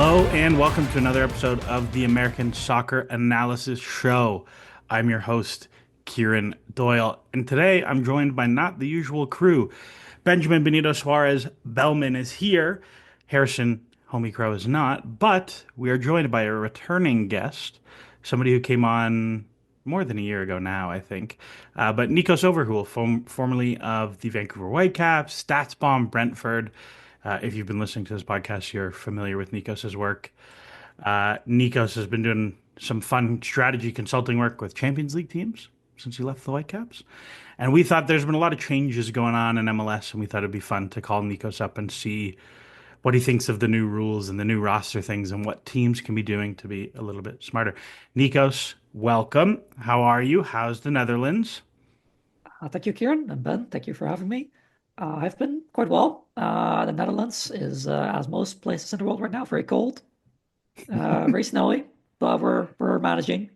Hello and welcome to another episode of the American Soccer Analysis Show. I'm your host, Kieran Doyle, and today I'm joined by not the usual crew. Benjamin Benito Suarez Bellman is here. Harrison Homie Crow is not, but we are joined by a returning guest, somebody who came on more than a year ago now, I think. But Nikos Overheul, formerly of the Vancouver Whitecaps, StatsBomb, Brentford. If you've been listening to this podcast, you're familiar with Nikos's work. Nikos has been doing some fun strategy consulting work with Champions League teams since he left the Whitecaps. And we thought there's been a lot of changes going on in MLS, and we thought it'd be fun to call Nikos up and see what he thinks of the new rules and the new roster things and what teams can be doing to be a little bit smarter. Nikos, welcome. How are you? How's the Netherlands? Thank you, Kieran and Ben. Thank you for having me. I've been quite well. The Netherlands is, as most places in the world right now, very cold, very snowy, but we're managing.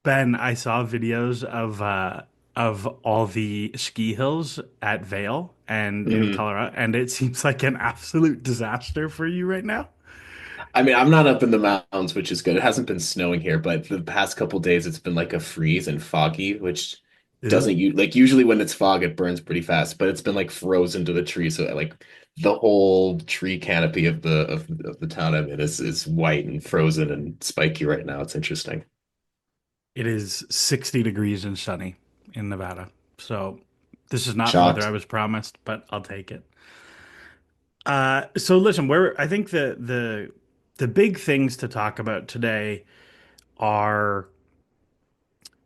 Ben, I saw videos of all the ski hills at Vail and in Mhm. Colorado, and it seems like an absolute disaster for you right now. I mean, I'm not up in the mountains, which is good. It hasn't been snowing here, but the past couple days it's been like a freeze and foggy, which Is it? doesn't you like usually when it's fog it burns pretty fast, but it's been like frozen to the tree, so like the whole tree canopy of the town I'm in is white and frozen and spiky right now. It's interesting. It is 60 degrees and sunny in Nevada. So this is not the weather I Shocked. was promised, but I'll take it. So listen, I think the big things to talk about today are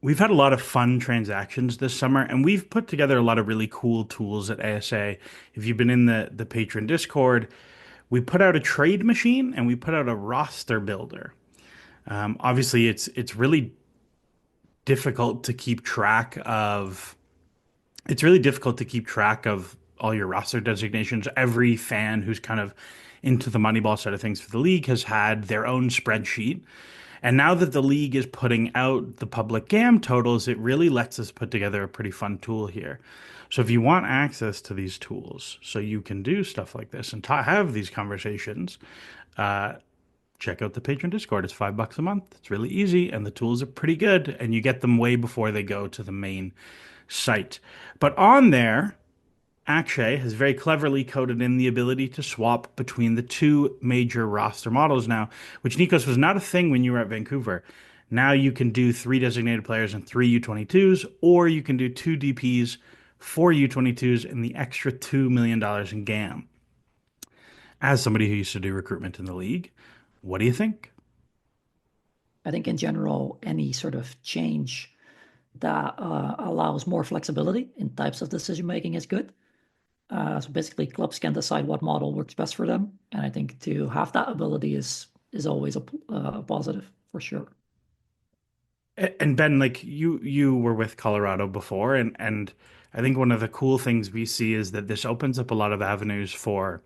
we've had a lot of fun transactions this summer, and we've put together a lot of really cool tools at ASA. If you've been in the patron Discord, we put out a trade machine and we put out a roster builder. Obviously, it's really difficult to keep track of. It's really difficult to keep track of all your roster designations. Every fan who's kind of into the Moneyball side of things for the league has had their own spreadsheet. And now that the league is putting out the public GAM totals, it really lets us put together a pretty fun tool here. So if you want access to these tools so you can do stuff like this and have these conversations, uh, check out the patron Discord. It's $5 a month. It's really easy, and the tools are pretty good, and you get them way before they go to the main site. But on there, Akshay has very cleverly coded in the ability to swap between the two major roster models now, which Nikos was not a thing when you were at Vancouver. Now you can do three designated players and three U22s, or you can do two DPs, four U22s, and the extra $2 million in GAM. As somebody who used to do recruitment in the league, what do you think? I think in general, any sort of change that allows more flexibility in types of decision making is good. So basically, clubs can decide what model works best for them, and I think to have that ability is always a positive for sure. And Ben, like you were with Colorado before, and I think one of the cool things we see is that this opens up a lot of avenues for,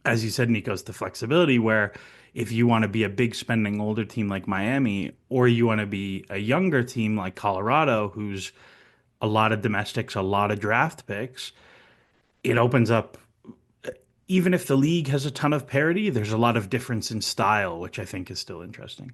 as you said, Nikos, the flexibility where if you want to be a big spending older team like Miami, or you want to be a younger team like Colorado, who's a lot of domestics, a lot of draft picks, it opens up, even if the league has a ton of parity, there's a lot of difference in style, which I think is still interesting.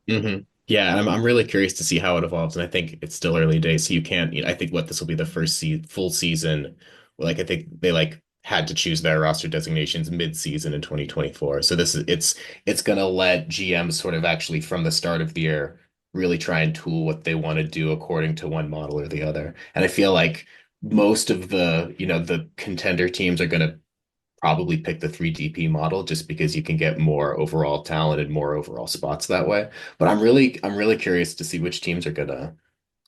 Yeah, I'm really curious to see how it evolves, and I think it's still early days, so you can't. I think what this will be the first full season. Like I think they like had to choose their roster designations mid-season in 2024. So it's gonna let GMs sort of actually from the start of the year really try and tool what they want to do according to one model or the other. And I feel like most of the contender teams are gonna probably pick the 3DP model just because you can get more overall talent and more overall spots that way. But I'm really curious to see which teams are gonna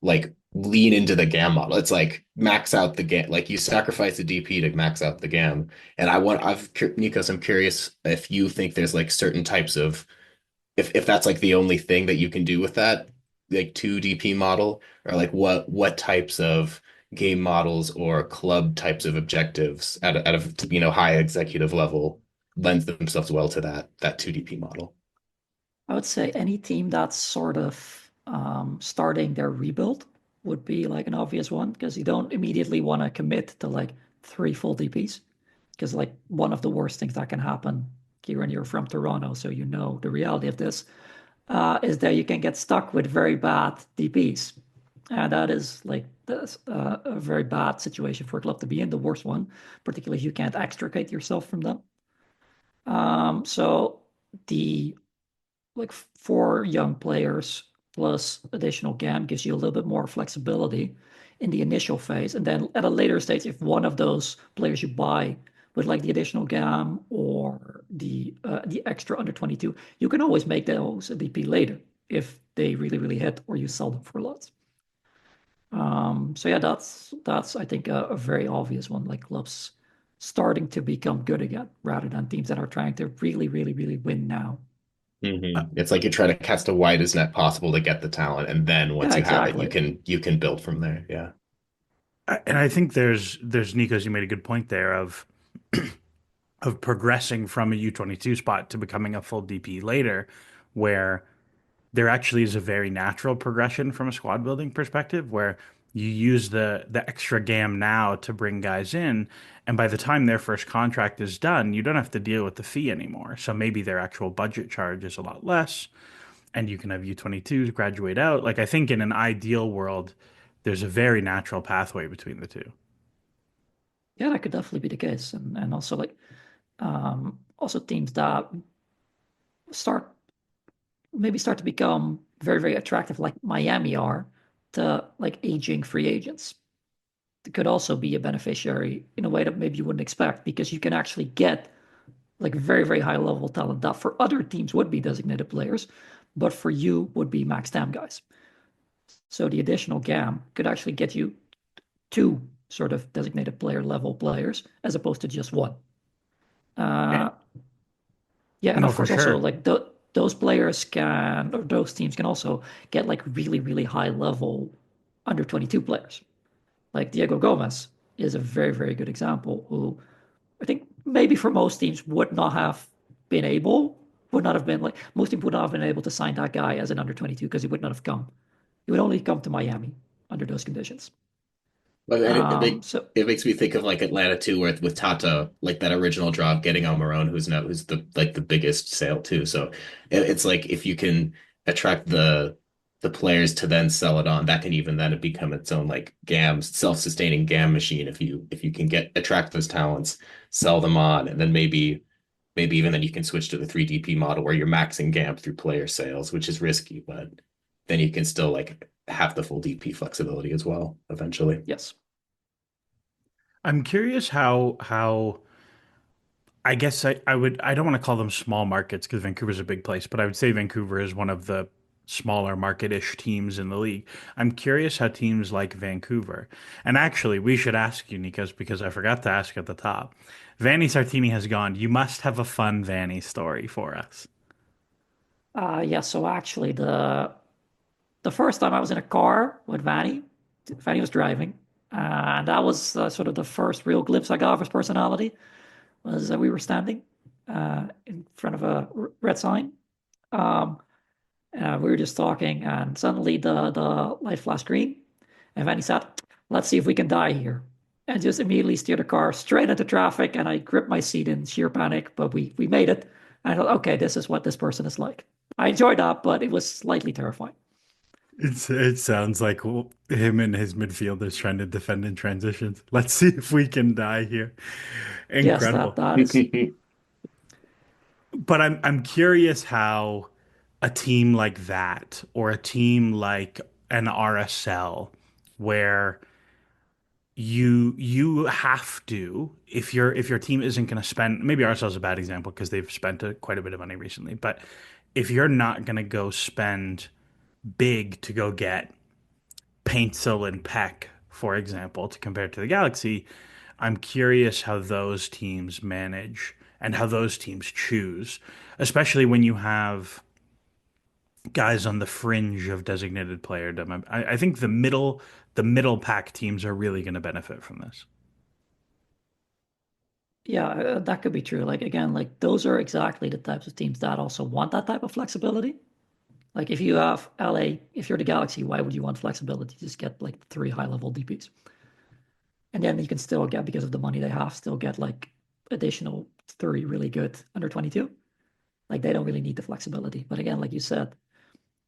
like lean into the GAM model. It's like max out the GAM, like you sacrifice the DP to max out the GAM. And Nikos, I'm curious if you think there's like certain types of if that's like the only thing that you can do with that like 2 DP model, or like what types of game models or club types of objectives at a high executive level lends themselves well to that 2 DP model. I would say any team that's sort of starting their rebuild would be like an obvious one because you don't immediately want to commit to like three full DPs because like one of the worst things that can happen Kieran, you're from Toronto, so you know the reality of this, is that you can get stuck with very bad DPs. And that is like this, a very bad situation for a club to be in, the worst one, particularly if you can't extricate yourself from them. So the like four young players plus additional GAM gives you a little bit more flexibility in the initial phase. And then at a later stage, if one of those players you buy with like the additional GAM or the extra under 22, you can always make those a DP later if they really, really hit or you sell them for lots. So yeah, that's I think a very obvious one, like clubs starting to become good again rather than teams that are trying to really, really, really win now. It's like you're trying to cast the widest net possible to get the talent, and then once Yeah, you have it, exactly. you can build from there. Yeah. And I think there's Nikos, you made a good point there of progressing from a U22 spot to becoming a full DP later, where there actually is a very natural progression from a squad building perspective where you use the extra GAM now to bring guys in, and by the time their first contract is done, you don't have to deal with the fee anymore. So maybe their actual budget charge is a lot less, and you can have U22s graduate out. Like I think in an ideal world, there's a very natural pathway between the two. Yeah, that could definitely be the case. And also like also teams that start start to become very, very attractive like Miami are to like aging free agents. It could also be a beneficiary in a way that maybe you wouldn't expect because you can actually get like very, very high level talent that for other teams would be designated players, but for you would be max TAM guys. So the additional GAM could actually get you two sort of designated player level players as opposed to just one. Eh, Uh, yeah, and no, of for course also sure. like those players can or those teams can also get like really, really high level under 22 players. Like Diego Gomez is a very, very good example who I think maybe for most teams would not have been like most teams would not have been able to sign that guy as an under 22 because he would not have come. He would only come to Miami under those conditions. But So it makes me think of like Atlanta too, where with Tata, like that original draw of getting Almiron, who's the like the biggest sale too. So it's like if you can attract the players to then sell it on, that can even then become its own like GAM self-sustaining GAM machine. If you can get attract those talents, sell them on, and then maybe even then you can switch to the 3DP model where you're maxing GAM through player sales, which is risky, but then you can still like have the full DP flexibility as well eventually. yes, I'm curious how I guess I don't want to call them small markets because Vancouver's a big place, but I would say Vancouver is one of the smaller market-ish teams in the league. I'm curious how teams like Vancouver, and actually we should ask you, Nikos, because I forgot to ask at the top. Vanni Sartini has gone. You must have a fun Vanni story for us. yeah. So actually, the first time I was in a car with Vanny was driving, and that was sort of the first real glimpse I got of his personality. Was we were standing in front of a red sign. Um, we were just talking, and suddenly the light flashed green, and Vanny said, "Let's see if we can die here." And just immediately steered the car straight into traffic, and I gripped my seat in sheer panic, but we made it. And I thought, okay, this is what this person is like. I enjoyed that, but it was slightly terrifying. It sounds like him and his midfielders trying to defend in transitions. Let's see if we can die here. Yes, Incredible. that is But I'm curious how a team like that or a team like an RSL where you have to if your team isn't going to spend, maybe RSL is a bad example because they've spent quite a bit of money recently, but if you're not going to go spend big to go get Paintsel and Peck, for example, to compare to the Galaxy, I'm curious how those teams manage and how those teams choose, especially when you have guys on the fringe of designated playerdom. I think the middle pack teams are really going to benefit from this. yeah, that could be true. Like again, like those are exactly the types of teams that also want that type of flexibility. Like if you have LA, if you're the Galaxy, why would you want flexibility? Just get like three high level DPs. And then you can still get, because of the money they have, still get like additional three really good under 22. Like they don't really need the flexibility. But again, like you said,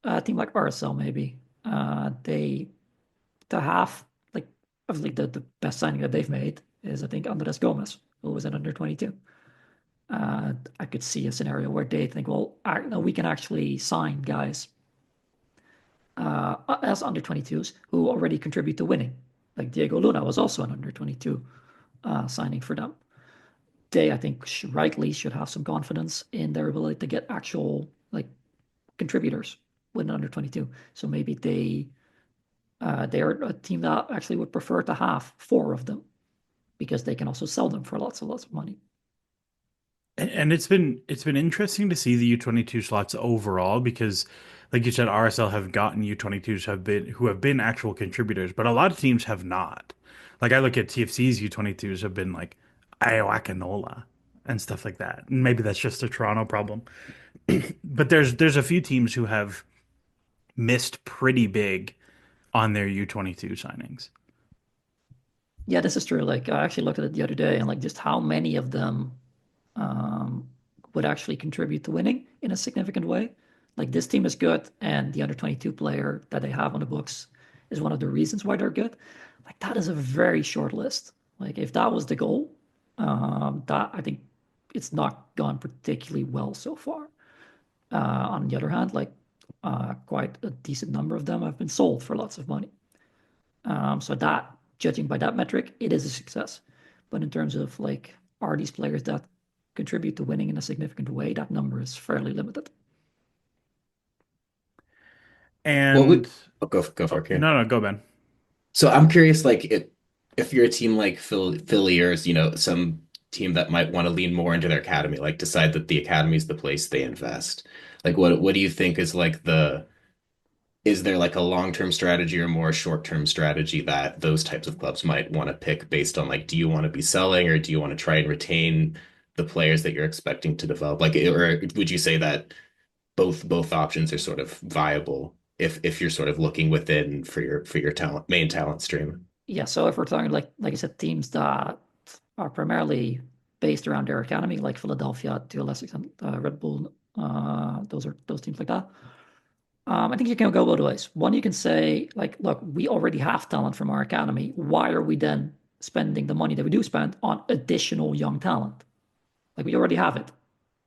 a team like RSL maybe they to have like obviously the best signing that they've made is I think Andres Gomez, who was an under 22. I could see a scenario where they think, well, no, we can actually sign guys as under 22s who already contribute to winning. Like Diego Luna was also an under 22 signing for them. They, I think, rightly should have some confidence in their ability to get actual like contributors with an under 22. So maybe they are a team that actually would prefer to have four of them because they can also sell them for lots of money. And it's been interesting to see the U22 slots overall because, like you said, RSL have gotten U22s who have been actual contributors, but a lot of teams have not. Like I look at TFC's U22s have been like Iowakanola and stuff like that. And maybe that's just a Toronto problem. But there's a few teams who have missed pretty big on their U22 signings. Yeah, this is true. Like I actually looked at it the other day and like just how many of them um, would actually contribute to winning in a significant way. Like this team is good, and the under 22 player that they have on the books is one of the reasons why they're good. Like that is a very short list. Like if that was the goal, that I think it's not gone particularly well so far. On the other hand, like quite a decent number of them have been sold for lots of money. So that, judging by that metric, it is a success. But in terms of like, are these players that contribute to winning in a significant way? That number is fairly limited. What And would go for oh, it, Kieran. no, no, go Ben. So I'm curious, like if you're a team like Philly or some team that might want to lean more into their academy, like decide that the academy is the place they invest. Like what do you think is like is there like a long-term strategy or more short-term strategy that those types of clubs might want to pick based on like do you want to be selling or do you want to try and retain the players that you're expecting to develop? Like or would you say that both options are sort of viable if you're sort of looking within for your talent main talent stream? Yeah, so if we're talking like I said, teams that are primarily based around their academy, like Philadelphia to a lesser extent, Red Bull, those teams like that. I think you can go both ways. One, you can say, like, look, we already have talent from our academy. Why are we then spending the money that we do spend on additional young talent? Like, we already have it.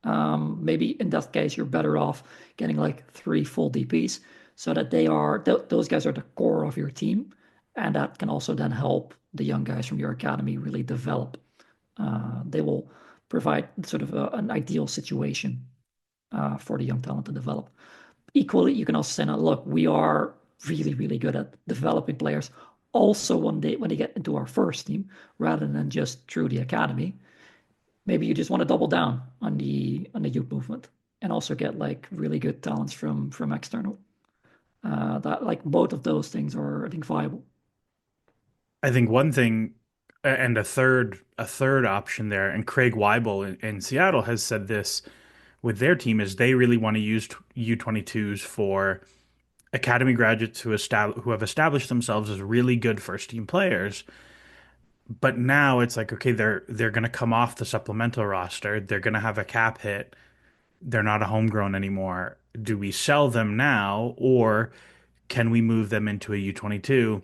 Maybe in that case, you're better off getting like three full DPs so that those guys are the core of your team. And that can also then help the young guys from your academy really develop. They will provide sort of an ideal situation for the young talent to develop. Equally, you can also say, now, look, we are really, really good at developing players. Also, when they get into our first team, rather than just through the academy, maybe you just want to double down on the youth movement and also get like really good talents from external. That like both of those things are I think viable. I think one thing and a third option there, and Craig Weibel in Seattle has said this with their team is they really want to use U22s for academy graduates who have established themselves as really good first team players. But now it's like, okay, they're going to come off the supplemental roster. They're going to have a cap hit. They're not a homegrown anymore. Do we sell them now, or can we move them into a U22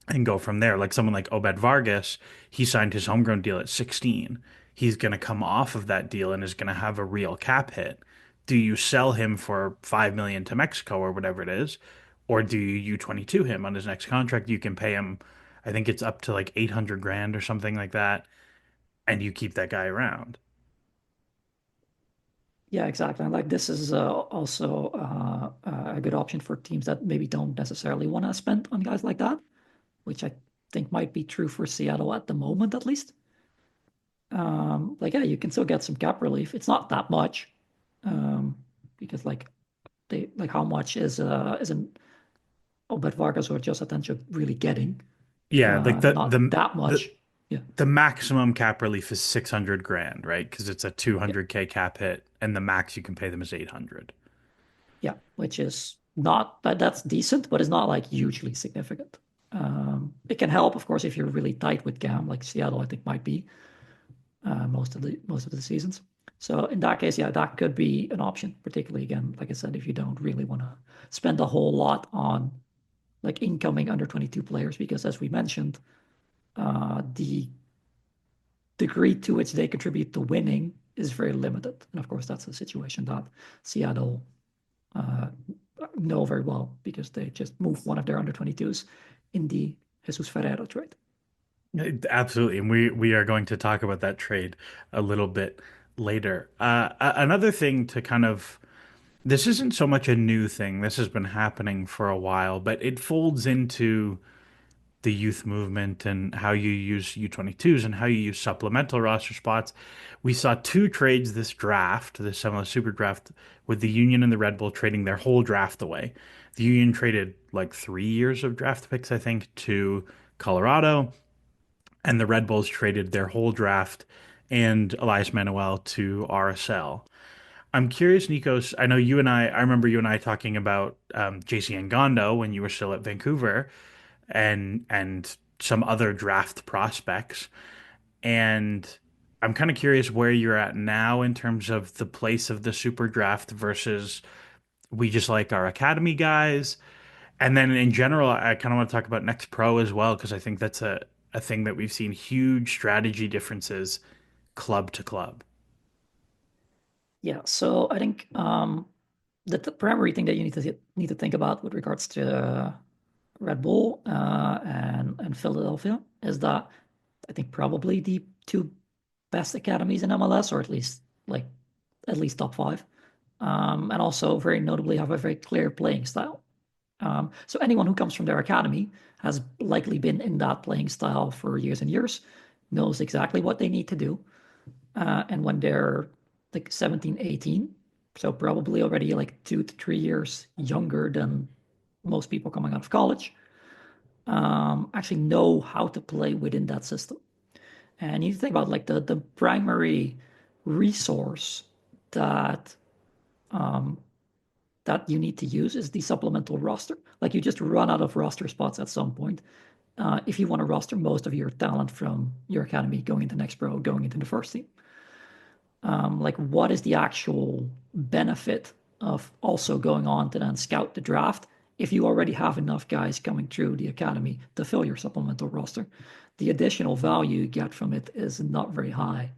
and go from there? Like someone like Obed Vargas, he signed his homegrown deal at 16. He's going to come off of that deal and is going to have a real cap hit. Do you sell him for 5 million to Mexico or whatever it is, or do you U22 him on his next contract? You can pay him, I think it's up to like 800 grand or something like that, and you keep that guy around. Yeah, exactly. And like this is also a good option for teams that maybe don't necessarily want to spend on guys like that, which I think might be true for Seattle at the moment, at least. Like yeah, you can still get some cap relief. It's not that much, because like they like how much is an Obed Vargas or Jose Atencio really getting? Yeah, like Not that much. Yeah, the maximum cap relief is 600 grand, right? Because it's a yeah, 200K cap hit, and the max you can pay them is 800. yeah. Which is not that's decent, but it's not like hugely significant. It can help, of course, if you're really tight with Cam, like Seattle, I think might be. most of the seasons. So in that case, yeah, that could be an option, particularly again, like I said, if you don't really want to spend a whole lot on like incoming under 22 players, because as we mentioned, the degree to which they contribute to winning is very limited. And of course, that's a situation that Seattle uh, know very well because they just moved one of their under 22s in the Jesus Ferreira trade. Absolutely, and we are going to talk about that trade a little bit later. Another thing to kind of this isn't so much a new thing. This has been happening for a while, but it folds into the youth movement and how you use U22s and how you use supplemental roster spots. We saw two trades this draft, this MLS Super Draft, with the Union and the Red Bull trading their whole draft away. The Union traded like 3 years of draft picks, I think, to Colorado, and the Red Bulls traded their whole draft and Elias Manuel to RSL. I'm curious, Nikos. I know I remember you and I talking about JC Ngondo when you were still at Vancouver and some other draft prospects. And I'm kind of curious where you're at now in terms of the place of the super draft versus we just like our academy guys. And then in general, I kind of want to talk about Next Pro as well, because I think that's a thing that we've seen huge strategy differences club to club. Yeah, so I think the primary thing that you need to think about with regards to Red Bull and Philadelphia is that I think probably the two best academies in MLS, or at least top five, and also very notably have a very clear playing style. So anyone who comes from their academy has likely been in that playing style for years and years, knows exactly what they need to do. And when they're like 17, 18, so probably already like 2 to 3 years younger than most people coming out of college, actually know how to play within that system. And you think about like the primary resource that that you need to use is the supplemental roster. Like you just run out of roster spots at some point. If you want to roster most of your talent from your academy going into next pro, going into the first team. Like what is the actual benefit of also going on to then scout the draft if you already have enough guys coming through the academy to fill your supplemental roster? The additional value you get from it is not very high.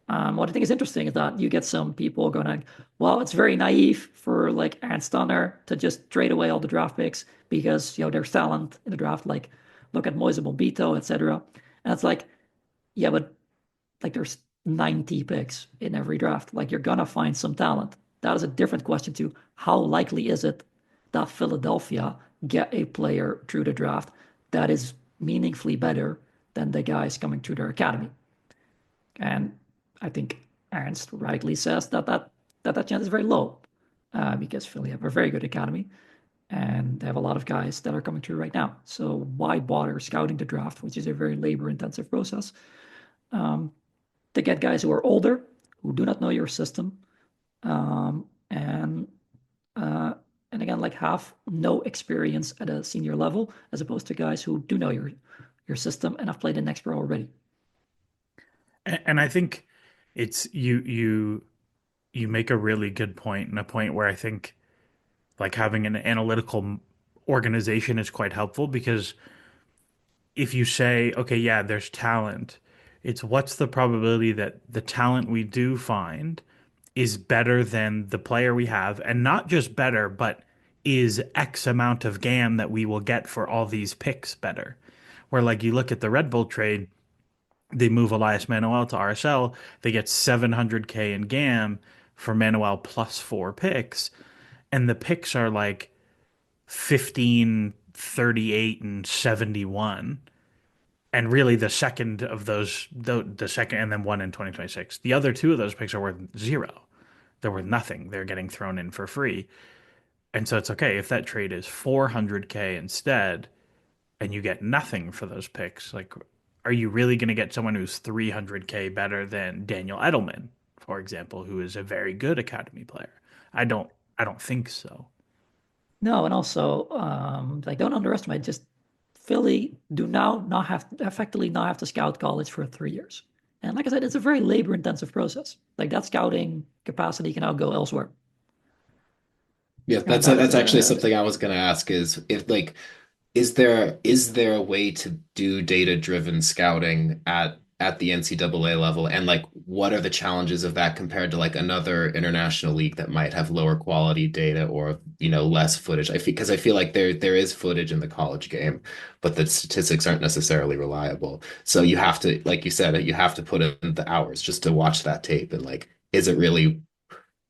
What I think is interesting is that you get some people going like, well, it's very naive for like Aaron Stunner to just trade away all the draft picks because there's talent in the draft. Like look at Moise Bobito, etc. And it's like, yeah, but like there's 90 picks in every draft. Like you're gonna find some talent. That is a different question to how likely is it that Philadelphia get a player through the draft that is meaningfully better than the guys coming through their academy. And I think Ernst rightly says that chance is very low because Philly have a very good academy and they have a lot of guys that are coming through right now. So why bother scouting the draft, which is a very labor-intensive process, to get guys who are older, who do not know your system, and and again like have no experience at a senior level, as opposed to guys who do know your system and have played in next pro already. And I think it's you make a really good point, and a point where I think like having an analytical organization is quite helpful because if you say, okay, yeah, there's talent, it's what's the probability that the talent we do find is better than the player we have, and not just better, but is X amount of GAM that we will get for all these picks better. Where like you look at the Red Bull trade, they move Elias Manuel to RSL, they get 700K in GAM for Manuel plus four picks, and the picks are like 15, 38, and 71. And really, the second of those, the second, and then one in 2026. The other two of those picks are worth zero. They're worth nothing. They're getting thrown in for free. And so it's okay if that trade is 400K instead, and you get nothing for those picks. Like, are you really going to get someone who's 300K better than Daniel Edelman, for example, who is a very good academy player? I don't, I don't think so. No, and also like don't underestimate just Philly do now not have effectively not have to scout college for 3 years. And like I said, it's a very labor intensive process. Like that scouting capacity can now go elsewhere. Yeah, And that's actually something I was gonna ask is if like is there a way to do data-driven scouting at the NCAA level? And like what are the challenges of that compared to like another international league that might have lower quality data or less footage? Because I feel like there is footage in the college game, but the statistics aren't necessarily reliable. So you have to, like you said, you have to put in the hours just to watch that tape and like is it really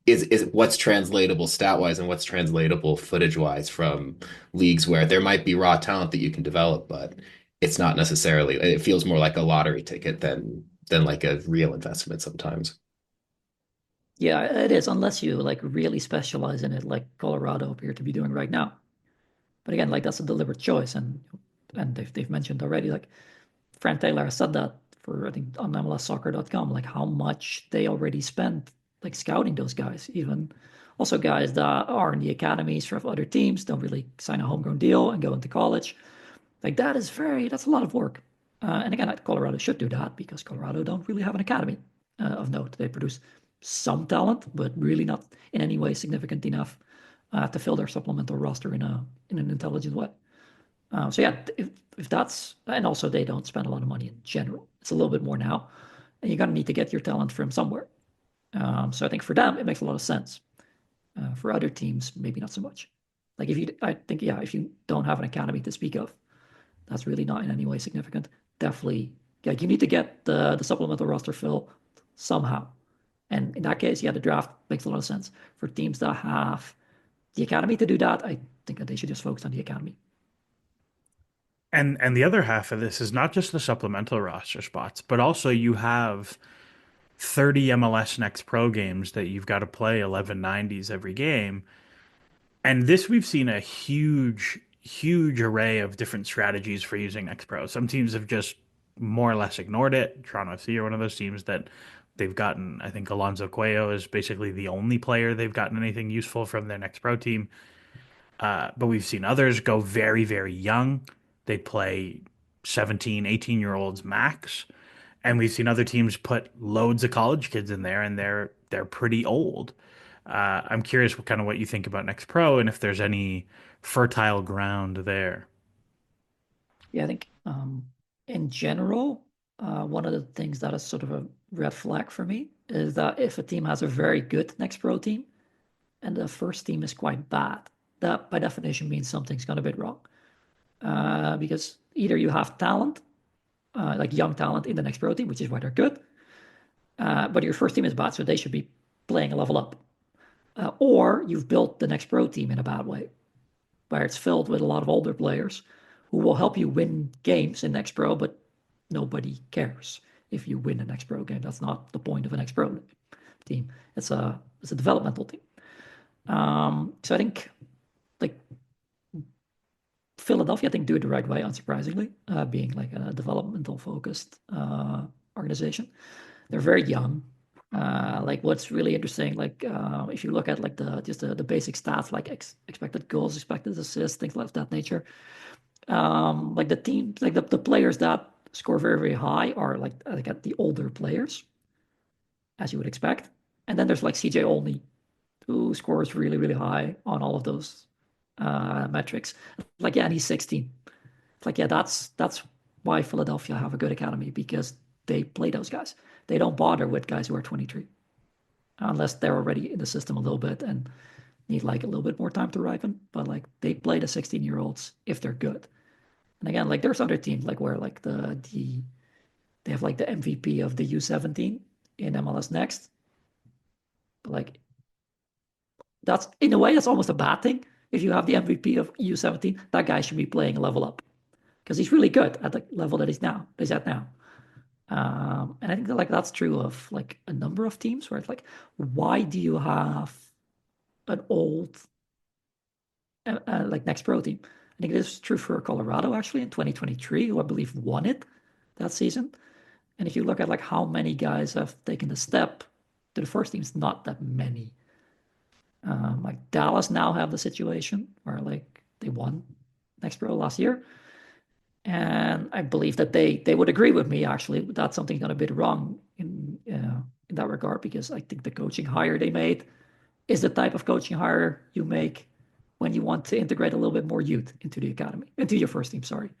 is what's translatable stat wise and what's translatable footage wise from leagues where there might be raw talent that you can develop, but it's not necessarily, it feels more like a lottery ticket than like a real investment sometimes. Yeah, it is, unless you like really specialize in it, like Colorado appear to be doing right now. But again, like that's a deliberate choice, and they've mentioned already, like Fran Taylor has said that for I think on MLSsoccer.com, like how much they already spent like scouting those guys, even also guys that are in the academies for other teams, don't really sign a homegrown deal and go into college. Like that's a lot of work. And again, Colorado should do that because Colorado don't really have an academy of note. They produce some talent, but really not in any way significant enough to fill their supplemental roster in an intelligent way. So yeah, if that's, and also they don't spend a lot of money in general. It's a little bit more now, and you're gonna need to get your talent from somewhere. So I think for them it makes a lot of sense. For other teams, maybe not so much. Like I think yeah, if you don't have an academy to speak of, that's really not in any way significant. Definitely, yeah, you need to get the supplemental roster fill somehow. And in that case, yeah, the draft makes a lot of sense. For teams that have the academy to do that, I think that they should just focus on the academy. And the other half of this is not just the supplemental roster spots, but also you have 30 MLS Next Pro games that you've got to play 1190s every game. And this we've seen a huge array of different strategies for using Next Pro. Some teams have just more or less ignored it. Toronto FC are one of those teams that they've gotten, I think Alonso Cuello is basically the only player they've gotten anything useful from their Next Pro team. But we've seen others go very young. They play 17, 18-year-olds max. And we've seen other teams put loads of college kids in there and they're pretty old. I'm curious what kind of what you think about Next Pro and if there's any fertile ground there. Yeah, I think in general, one of the things that is sort of a red flag for me is that if a team has a very good next pro team and the first team is quite bad, that by definition means something's gone a bit wrong. Because either you have talent, like young talent in the next pro team, which is why they're good, but your first team is bad, so they should be playing a level up. Or you've built the next pro team in a bad way, where it's filled with a lot of older players who will help you win games in Next Pro, but nobody cares if you win a Next Pro game. That's not the point of an Next Pro team. It's a developmental team. So I think like Philadelphia, I think do it the right way, unsurprisingly, being like a developmental focused organization. They're very young. Like what's really interesting, like if you look at like the basic stats, like expected goals, expected assists, things of that nature. Like the team, like the players that score very high are like at the older players, as you would expect. And then there's like CJ Olney, who scores really high on all of those metrics. Like yeah, and he's 16. It's like yeah, that's why Philadelphia have a good academy because they play those guys. They don't bother with guys who are 23 unless they're already in the system a little bit and need like a little bit more time to ripen. But like they play the 16-year-olds if they're good. And again, like there's other teams like where like they have like the MVP of the U17 in MLS Next. But like that's in a way that's almost a bad thing. If you have the MVP of U17, that guy should be playing a level up because he's really good at the level that he's at now. And I think that like that's true of like a number of teams where it's like, why do you have an old like next pro team? I think this is true for Colorado actually in 2023, who I believe won it that season. And if you look at like how many guys have taken the step to the first team, it's not that many. Like Dallas now have the situation where like they won next pro last year. And I believe that they would agree with me actually that something's gone a bit wrong in that regard, because I think the coaching hire they made is the type of coaching hire you make when you want to integrate a little bit more youth into the academy, into your first team. Sorry.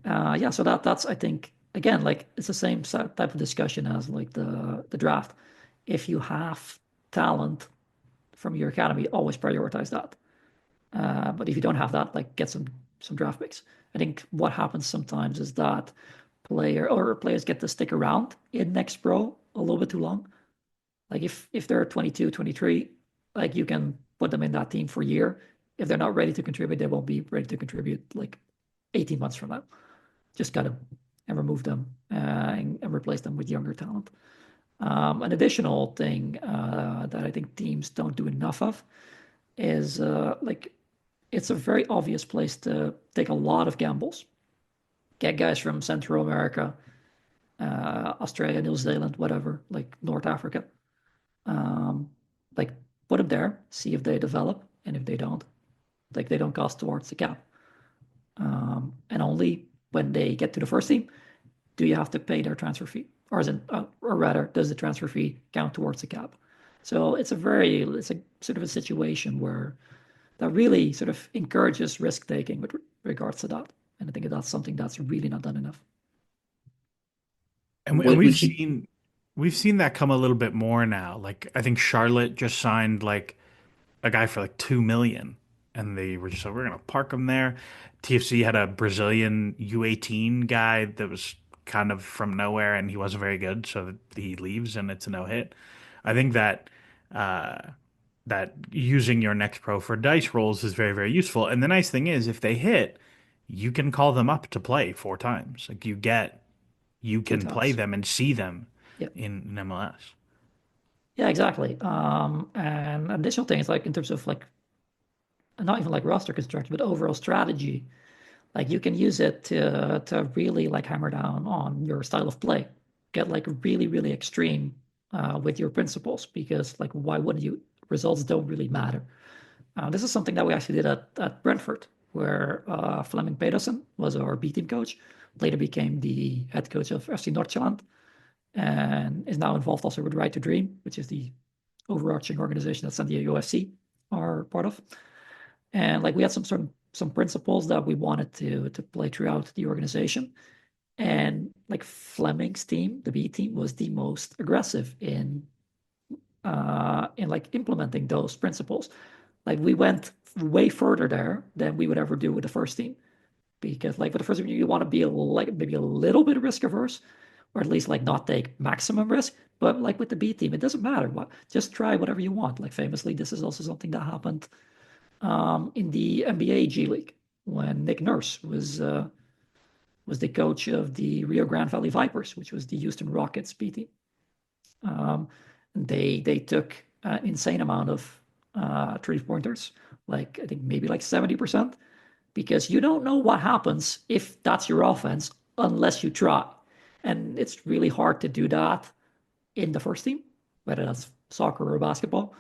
Yeah, so that's I think again like it's the same type of discussion as like the draft. If you have talent from your academy, always prioritize that. But if you don't have that, like get some draft picks. I think what happens sometimes is that players get to stick around in next pro a little bit too long. Like if they're 22, 23, like you can put them in that team for a year. If they're not ready to contribute, they won't be ready to contribute like 18 months from now. Just cut them and remove them and replace them with younger talent. An additional thing that I think teams don't do enough of is like it's a very obvious place to take a lot of gambles. Get guys from Central America, Australia, New Zealand, whatever, like North Africa. Um, like put them there, see if they develop, and if they don't, like they don't cost towards the cap. And only when they get to the first team do you have to pay their transfer fee, or rather, does the transfer fee count towards the cap? So it's a sort of a situation where that really sort of encourages risk taking with regards to that. And I think that's something that's really not done enough. And Would you? we've seen that come a little bit more now. Like I think Charlotte just signed like a guy for like 2 million, and they were just like, we're gonna park him there. TFC had a Brazilian U18 guy that was kind of from nowhere, and he wasn't very good, so he leaves, and it's a no hit. I think that uh, that using your next pro for dice rolls is very, very useful. And the nice thing is, if they hit, you can call them up to play 4 times. Like you Two can play times. them and see them Yeah. in MLS. Yeah, exactly. And additional things like in terms of like not even like roster construction, but overall strategy. Like you can use it to really like hammer down on your style of play. Get like really, really extreme with your principles, because like why wouldn't you? Results don't really matter. This is something that we actually did at Brentford, where Flemming Pedersen was our B team coach, later became the head coach of FC Noordjylland, and is now involved also with Right to Dream, which is the overarching organization that San Diego FC are part of. And like we had some principles that we wanted to play throughout the organization. And like Fleming's team, the B team, was the most aggressive in like implementing those principles. Like we went way further there than we would ever do with the first team, because like with the first team you want to be like maybe a little bit risk averse, or at least like not take maximum risk. But like with the B team, it doesn't matter what, just try whatever you want. Like famously, this is also something that happened in the NBA G League when Nick Nurse was the coach of the Rio Grande Valley Vipers, which was the Houston Rockets B team. Um, they took an insane amount of 3 pointers, like I think maybe like 70%, because you don't know what happens if that's your offense unless you try. And it's really hard to do that in the first team, whether that's soccer or basketball,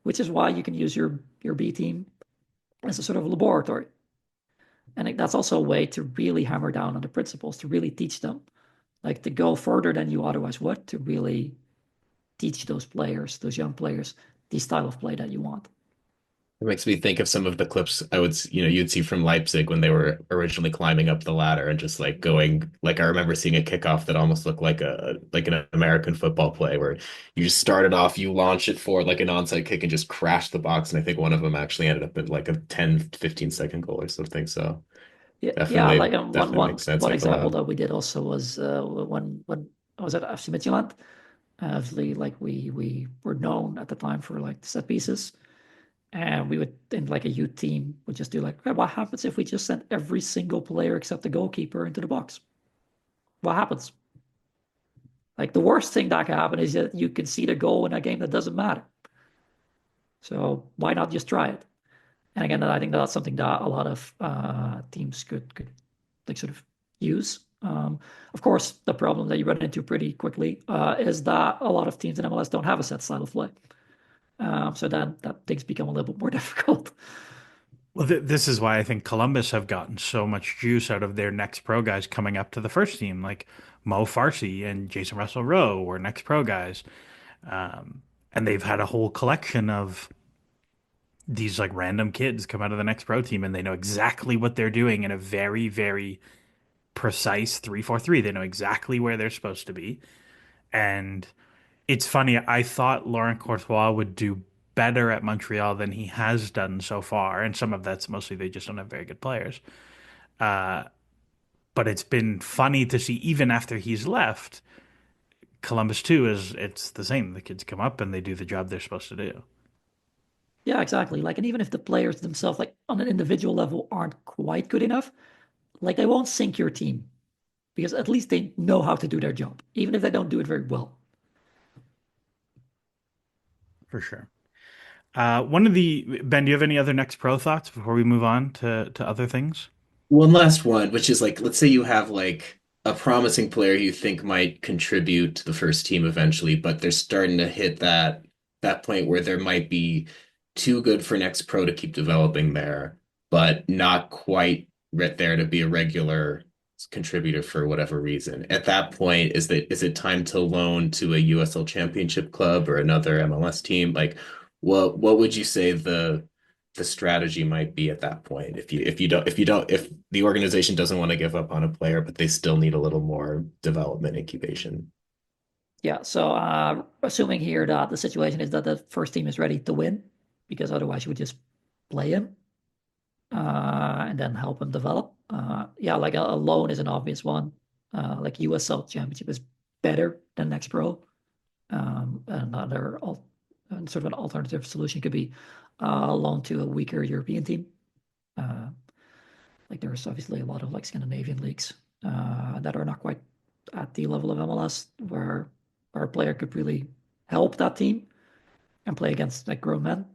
which is why you can use your B team as a sort of laboratory. And that's also a way to really hammer down on the principles, to really teach them, like to go further than you otherwise would, to really teach those players, those young players, the style of play that you want. It makes me think of some of the clips you'd see from Leipzig when they were originally climbing up the ladder and just like going, like I remember seeing a kickoff that almost looked like an American football play where you just started off, you launch it for like an onside kick and just crash the box. And I think one of them actually ended up in like a 10, 15-second goal or something. So Yeah, yeah. Like definitely, definitely makes sense one after example that. that we did also was when I was at FC Midtjylland. Obviously, like we were known at the time for like set pieces, and we would in like a youth team would just do like, okay, what happens if we just send every single player except the goalkeeper into the box? What happens? Like the worst thing that can happen is that you can see the goal in a game that doesn't matter. So why not just try it? And again, I think that's something that a lot of teams could like sort of use. Of course, the problem that you run into pretty quickly is that a lot of teams in MLS don't have a set style of play. So then that things become a little bit more difficult. Well, this is why I think Columbus have gotten so much juice out of their next pro guys coming up to the first team, like Mo Farsi and Jason Russell Rowe were next pro guys. Um, and they've had a whole collection of these like random kids come out of the next pro team and they know exactly what they're doing in a very, very precise 3-4-3. They know exactly where they're supposed to be. And it's funny, I thought Laurent Courtois would do better at Montreal than he has done so far. And some of that's mostly they just don't have very good players. Uh, but it's been funny to see even after he's left, Columbus too is it's the same. The kids come up and they do the job they're supposed to do. Yeah, exactly. Like, and even if the players themselves, like on an individual level, aren't quite good enough, like they won't sink your team because at least they know how to do their job, even if they don't do it very well. For sure. One of the Ben, do you have any other next pro thoughts before we move on to other things? One last one, which is like, let's say you have like a promising player you think might contribute to the first team eventually, but they're starting to hit that point where there might be too good for next pro to keep developing there, but not quite right there to be a regular contributor for whatever reason. At that point, is it time to loan to a USL Championship club or another MLS team? Like, what would you say the strategy might be at that point if the organization doesn't want to give up on a player but they still need a little more development incubation. Yeah, so assuming here that the situation is that the first team is ready to win, because otherwise you would just play him and then help him develop. Yeah, like a loan is an obvious one. Like USL Championship is better than Next Pro. Another sort of an alternative solution could be loan to a weaker European team. Uh, like there's obviously a lot of like Scandinavian leagues that are not quite at the level of MLS where a player could really help that team and play against like grown men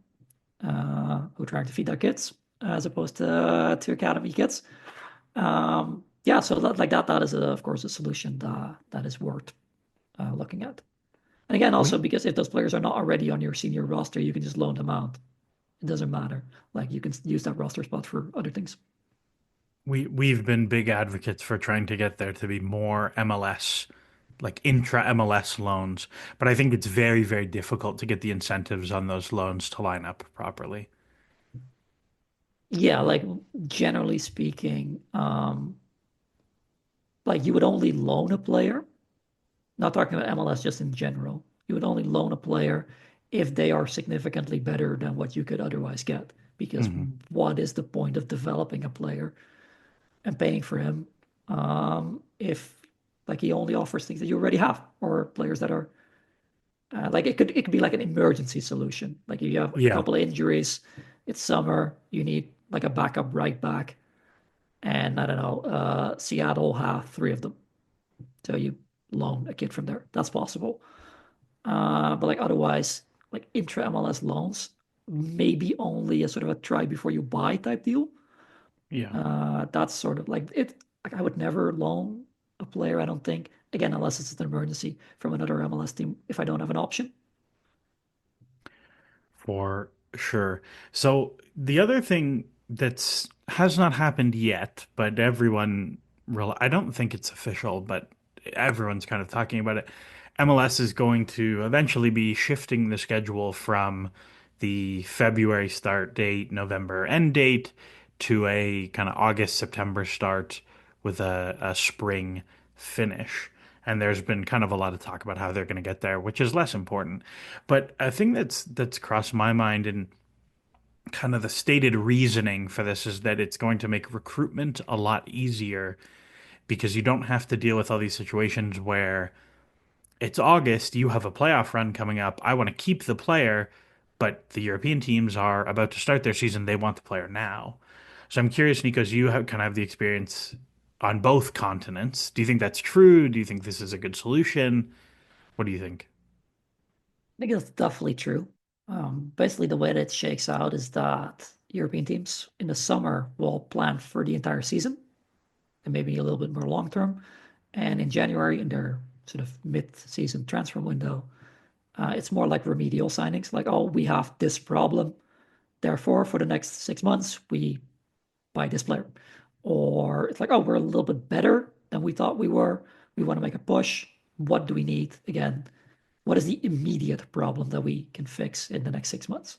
who are trying to feed their kids as opposed to academy kids. Yeah, so that is of course a solution that is worth looking at. And again, also We because if those players are not already on your senior roster, you can just loan them out. It doesn't matter. Like you can use that roster spot for other things. we've been big advocates for trying to get there to be more MLS, like intra MLS loans, but I think it's very, very difficult to get the incentives on those loans to line up properly. Yeah, like generally speaking, like you would only loan a player, not talking about MLS, just in general. You would only loan a player if they are significantly better than what you could otherwise get. Because Hmm. what is the point of developing a player and paying for him if like he only offers things that you already have or players that are like it could be like an emergency solution. Like if you have a Yeah, couple of injuries, it's summer, you need like a backup right back, and I don't know, Seattle have three of them, so you loan a kid from there. That's possible. But like otherwise, like intra MLS loans, maybe only a sort of a try before you buy type deal. yeah. That's sort of like it. Like I would never loan a player, I don't think. Again, unless it's an emergency from another MLS team if I don't have an option. For sure. So the other thing that's has not happened yet, but I don't think it's official, but everyone's kind of talking about it. MLS is going to eventually be shifting the schedule from the February start date, November end date to a kind of August, September start with a spring finish. And there's been kind of a lot of talk about how they're going to get there, which is less important. But a thing that's crossed my mind and kind of the stated reasoning for this is that it's going to make recruitment a lot easier because you don't have to deal with all these situations where it's August, you have a playoff run coming up. I want to keep the player, but the European teams are about to start their season. They want the player now. So I'm curious, Nikos, you kind of have the experience on both continents. Do you think that's true? Do you think this is a good solution? What do you think? I think it's definitely true. Basically, the way that it shakes out is that European teams in the summer will plan for the entire season and maybe a little bit more long term. And in January, in their sort of mid-season transfer window, it's more like remedial signings, like, oh, we have this problem. Therefore, for the next 6 months, we buy this player. Or it's like, oh, we're a little bit better than we thought we were. We want to make a push. What do we need? Again, what is the immediate problem that we can fix in the next 6 months?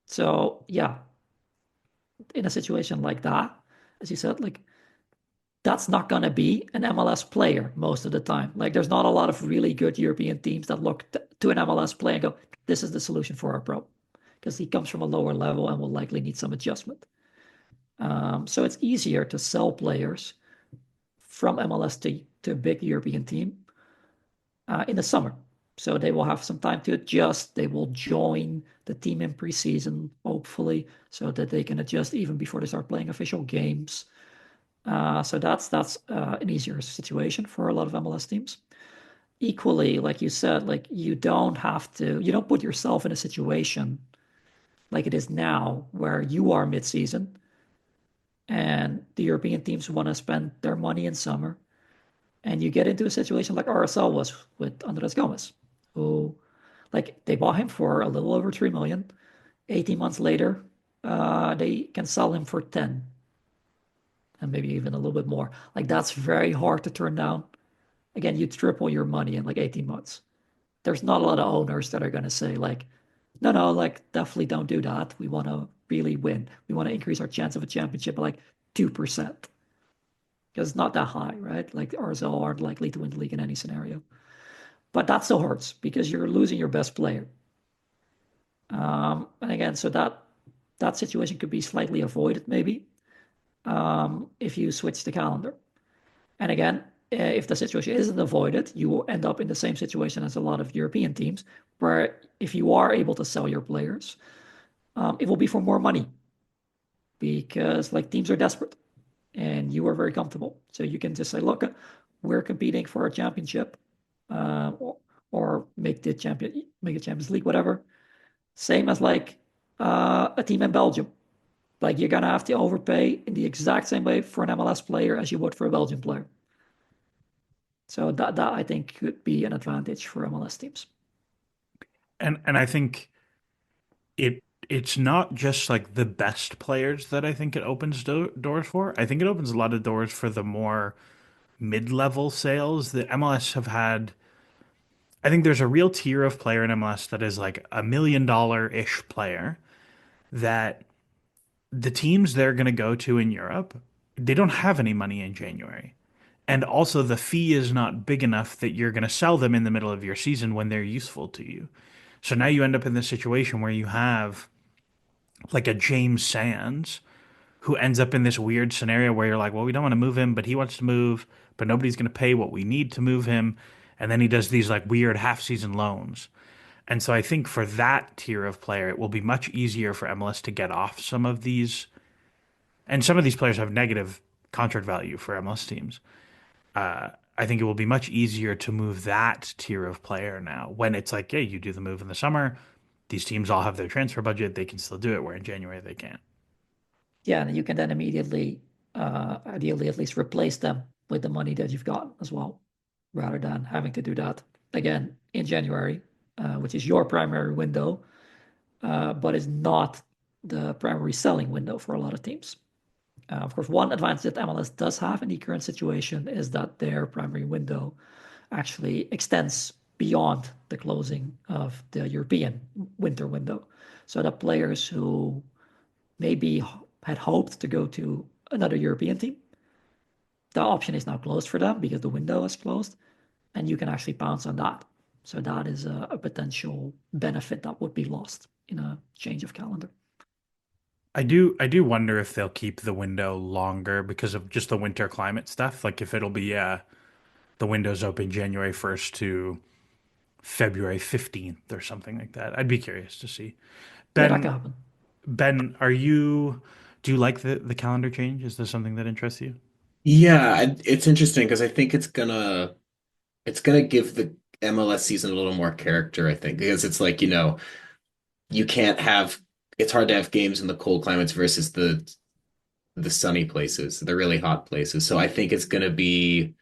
So yeah, in a situation like that, as you said, like that's not going to be an MLS player most of the time. Like there's not a lot of really good European teams that look to an MLS player and go, this is the solution for our problem, because he comes from a lower level and will likely need some adjustment. So it's easier to sell players from MLS to a big European team in the summer. So they will have some time to adjust. They will join the team in preseason, hopefully, so that they can adjust even before they start playing official games. So that's an easier situation for a lot of MLS teams. Equally, like you said, like you don't put yourself in a situation like it is now where you are mid-season and the European teams want to spend their money in summer, and you get into a situation like RSL was with Andres Gomez, who, like, they bought him for a little over 3 million. 18 months later, they can sell him for 10 and maybe even a little bit more. Like, that's very hard to turn down. Again, you triple your money in like 18 months. There's not a lot of owners that are going to say, like, no, no, like, definitely don't do that. We want to really win. We want to increase our chance of a championship by like 2%. Because it's not that high, right? Like, RSL aren't likely to win the league in any scenario. But that still hurts because you're losing your best player. And again, so that situation could be slightly avoided maybe if you switch the calendar. And again, if the situation isn't avoided, you will end up in the same situation as a lot of European teams, where if you are able to sell your players, it will be for more money because like teams are desperate and you are very comfortable. So you can just say, look, we're competing for a championship, or make a Champions League, whatever. Same as like a team in Belgium. Like you're gonna have to overpay in the exact same way for an MLS player as you would for a Belgian player. So that I think could be an advantage for MLS teams. And I think it's not just like the best players that I think it opens doors for. I think it opens a lot of doors for the more mid-level sales that MLS have had. I think there's a real tier of player in MLS that is like $1 million-ish player that the teams they're going to go to in Europe, they don't have any money in January. And also the fee is not big enough that you're going to sell them in the middle of your season when they're useful to you. So now you end up in this situation where you have like a James Sands who ends up in this weird scenario where you're like, well, we don't want to move him, but he wants to move, but nobody's going to pay what we need to move him. And then he does these like weird half season loans. And so I think for that tier of player, it will be much easier for MLS to get off some of these. And some of these players have negative contract value for MLS teams. I think it will be much easier to move that tier of player now when it's like, hey, you do the move in the summer. These teams all have their transfer budget. They can still do it, where in January they can't. Yeah, and you can then immediately, ideally at least replace them with the money that you've got as well, rather than having to do that again in January, which is your primary window, but is not the primary selling window for a lot of teams. Of course, one advantage that MLS does have in the current situation is that their primary window actually extends beyond the closing of the European winter window. So that players who maybe had hoped to go to another European team, the option is now closed for them because the window is closed, and you can actually bounce on that. So that is a potential benefit that would be lost in a change of calendar. I do wonder if they'll keep the window longer because of just the winter climate stuff. Like if it'll be the window's open January 1st to February 15th or something like that. I'd be curious to see. Yeah, that can Ben, happen. Ben, do you like the calendar change? Is this something that interests you? Yeah, it's interesting because I think it's gonna give the MLS season a little more character, I think, because it's like, you can't have it's hard to have games in the cold climates versus the sunny places, the really hot places. So I think it's gonna give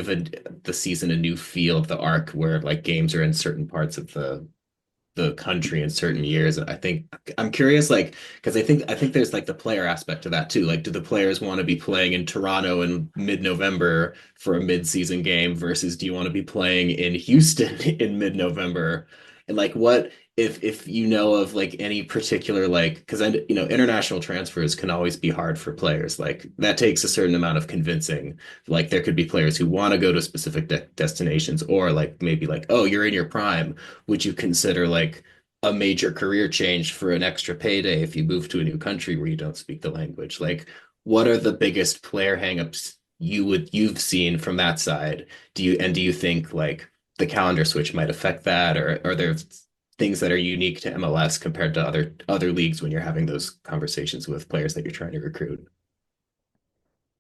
the season a new feel of the arc where like games are in certain parts of the country in certain years. And I think I'm curious, like, because I think there's like the player aspect to that too. Like, do the players want to be playing in Toronto in mid-November for a mid-season game versus do you want to be playing in Houston in mid-November? And like, what if you know of like any particular like because I international transfers can always be hard for players. Like that takes a certain amount of convincing. Like there could be players who want to go to specific destinations or like maybe like, oh, you're in your prime, would you consider like a major career change for an extra payday if you move to a new country where you don't speak the language? Like, what are the biggest player hangups you've seen from that side? Do you think like the calendar switch might affect that, or are there things that are unique to MLS compared to other leagues when you're having those conversations with players that you're trying to recruit?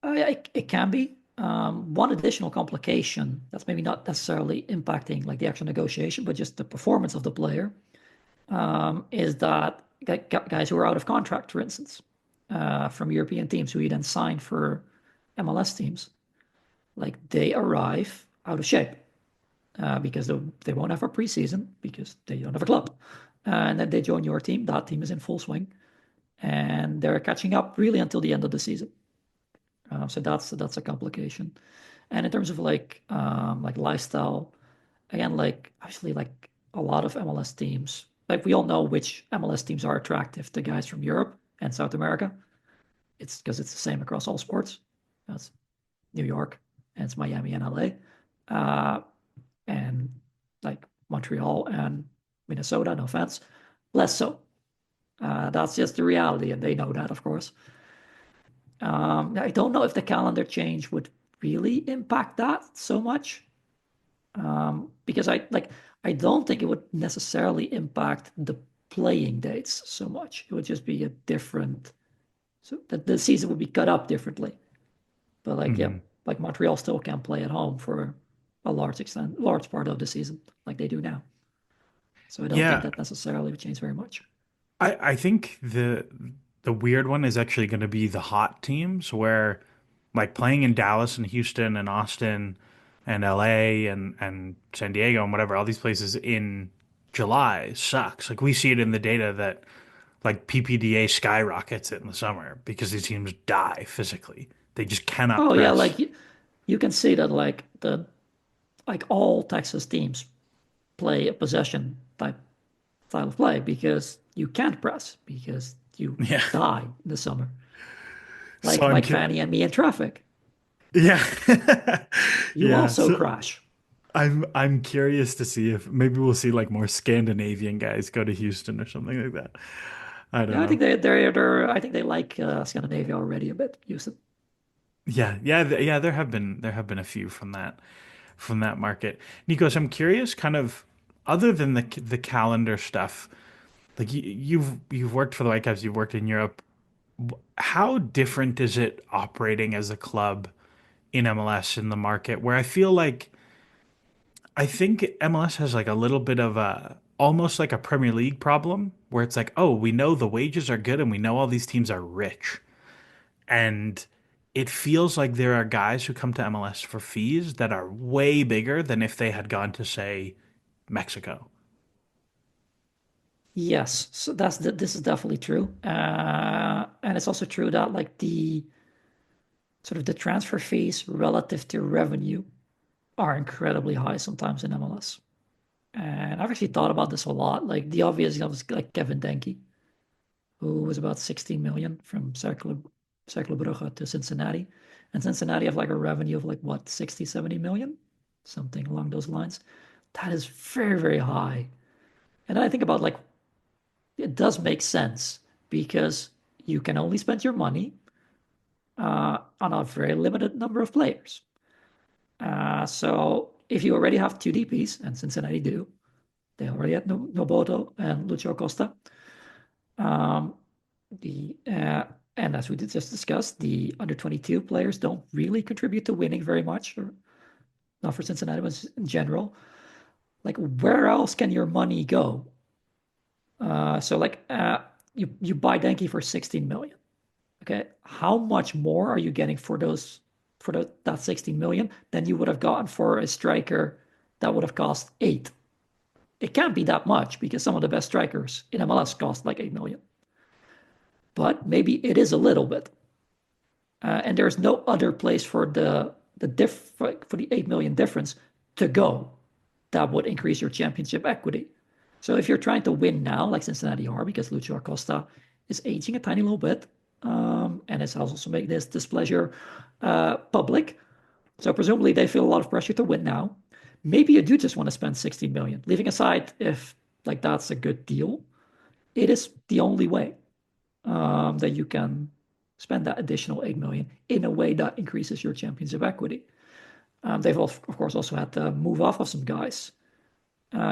Yeah, it can be. One additional complication that's maybe not necessarily impacting like the actual negotiation, but just the performance of the player, is that guys who are out of contract, for instance, from European teams who you then sign for MLS teams, like they arrive out of shape because they won't have a preseason because they don't have a club. And then they join your team. That team is in full swing, and they're catching up really until the end of the season. So that's a complication. And in terms of like lifestyle, again, like obviously like a lot of MLS teams, like we all know which MLS teams are attractive to guys from Europe and South America. It's because it's the same across all sports. That's New York and it's Miami and LA, and like Montreal and Minnesota. No offense, less so. That's just the reality, and they know that, of course. I don't know if the calendar change would really impact that so much, because I don't think it would necessarily impact the playing dates so much. It would just be a different, so the season would be cut up differently. But like yeah, Hmm. like Montreal still can play at home for a large part of the season, like they do now. So I don't think Yeah, that necessarily would change very much. I think the weird one is actually going to be the hot teams where like playing in Dallas and Houston and Austin and LA and San Diego and whatever, all these places in July sucks. Like we see it in the data that like PPDA skyrockets in the summer because these teams die physically. They just cannot Oh yeah, press. like you can see that like all Texas teams play a possession type style of play because you can't press because you Yeah. die in the summer. So I'm Like curious. Fanny and me in traffic. Yeah. You Yeah. also So crash. I'm curious to see if maybe we'll see like more Scandinavian guys go to Houston or something like that. I don't Yeah, I know. think they're I think they like Scandinavia already a bit. Houston. Yeah, yeah, yeah. There have been a few from that market. Nikos, I'm curious, kind of other than the calendar stuff. Like you've worked for the Whitecaps, you've worked in Europe. How different is it operating as a club in MLS in the market? Where I feel like I think MLS has like a little bit of a almost like a Premier League problem, where it's like, oh, we know the wages are good and we know all these teams are rich. And it feels like there are guys who come to MLS for fees that are way bigger than if they had gone to, say, Mexico. Yes, so this is definitely true, and it's also true that like the sort of the transfer fees relative to revenue are incredibly high sometimes in MLS. And I've actually thought about this a lot. Like the obvious was like Kevin Denke, who was about 16 million from Cercle Brugge to Cincinnati. And Cincinnati have like a revenue of like what, 60, 70 million? Something along those lines. That is very, very high. And I think about like it does make sense because you can only spend your money on a very limited number of players. So if you already have two DPs, and Cincinnati do, they already had Noboto and Lucio Costa. Um, the and as we just discussed, the under 22 players don't really contribute to winning very much, or not for Cincinnati, but in general. Like, where else can your money go? So you buy Denki for 16 million. Okay, how much more are you getting for that 16 million than you would have gotten for a striker that would have cost it can't be that much because some of the best strikers in MLS cost like 8 million. But maybe it is a little bit. And there's no other place for for the 8 million difference to go that would increase your championship equity. So if you're trying to win now, like Cincinnati are, because Lucio Acosta is aging a tiny little bit, and it has also made this displeasure public. So presumably they feel a lot of pressure to win now. Maybe you do just want to spend 16 million, leaving aside if like that's a good deal. It is the only way that you can spend that additional 8 million in a way that increases your championship equity. They've of course also had to move off of some guys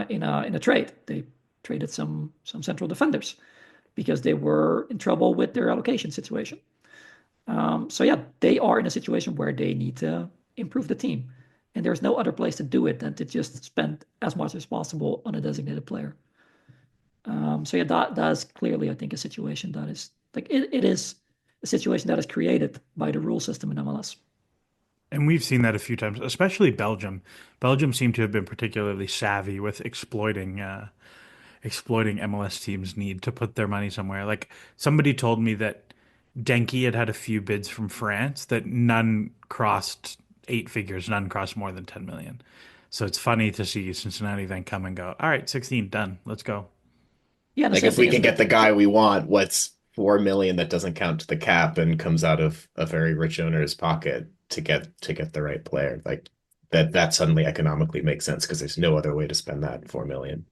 in a trade. They traded some central defenders because they were in trouble with their allocation situation. So yeah, they are in a situation where they need to improve the team, and there's no other place to do it than to just spend as much as possible on a designated player. So yeah, that is clearly, I think, a situation that is like it is a situation that is created by the rule system in MLS. And we've seen that a few times, especially Belgium. Belgium seemed to have been particularly savvy with exploiting MLS teams' need to put their money somewhere. Like somebody told me that Denki had had a few bids from France that none crossed eight figures, none crossed more than 10 million. So it's funny to see Cincinnati then come and go, all right, 16, done, let's go. Yeah, and the Like same if thing we is can get like the guy we want, what's 4 million that doesn't count to the cap and comes out of a very rich owner's pocket to get the right player? Like that suddenly economically makes sense because there's no other way to spend that 4 million.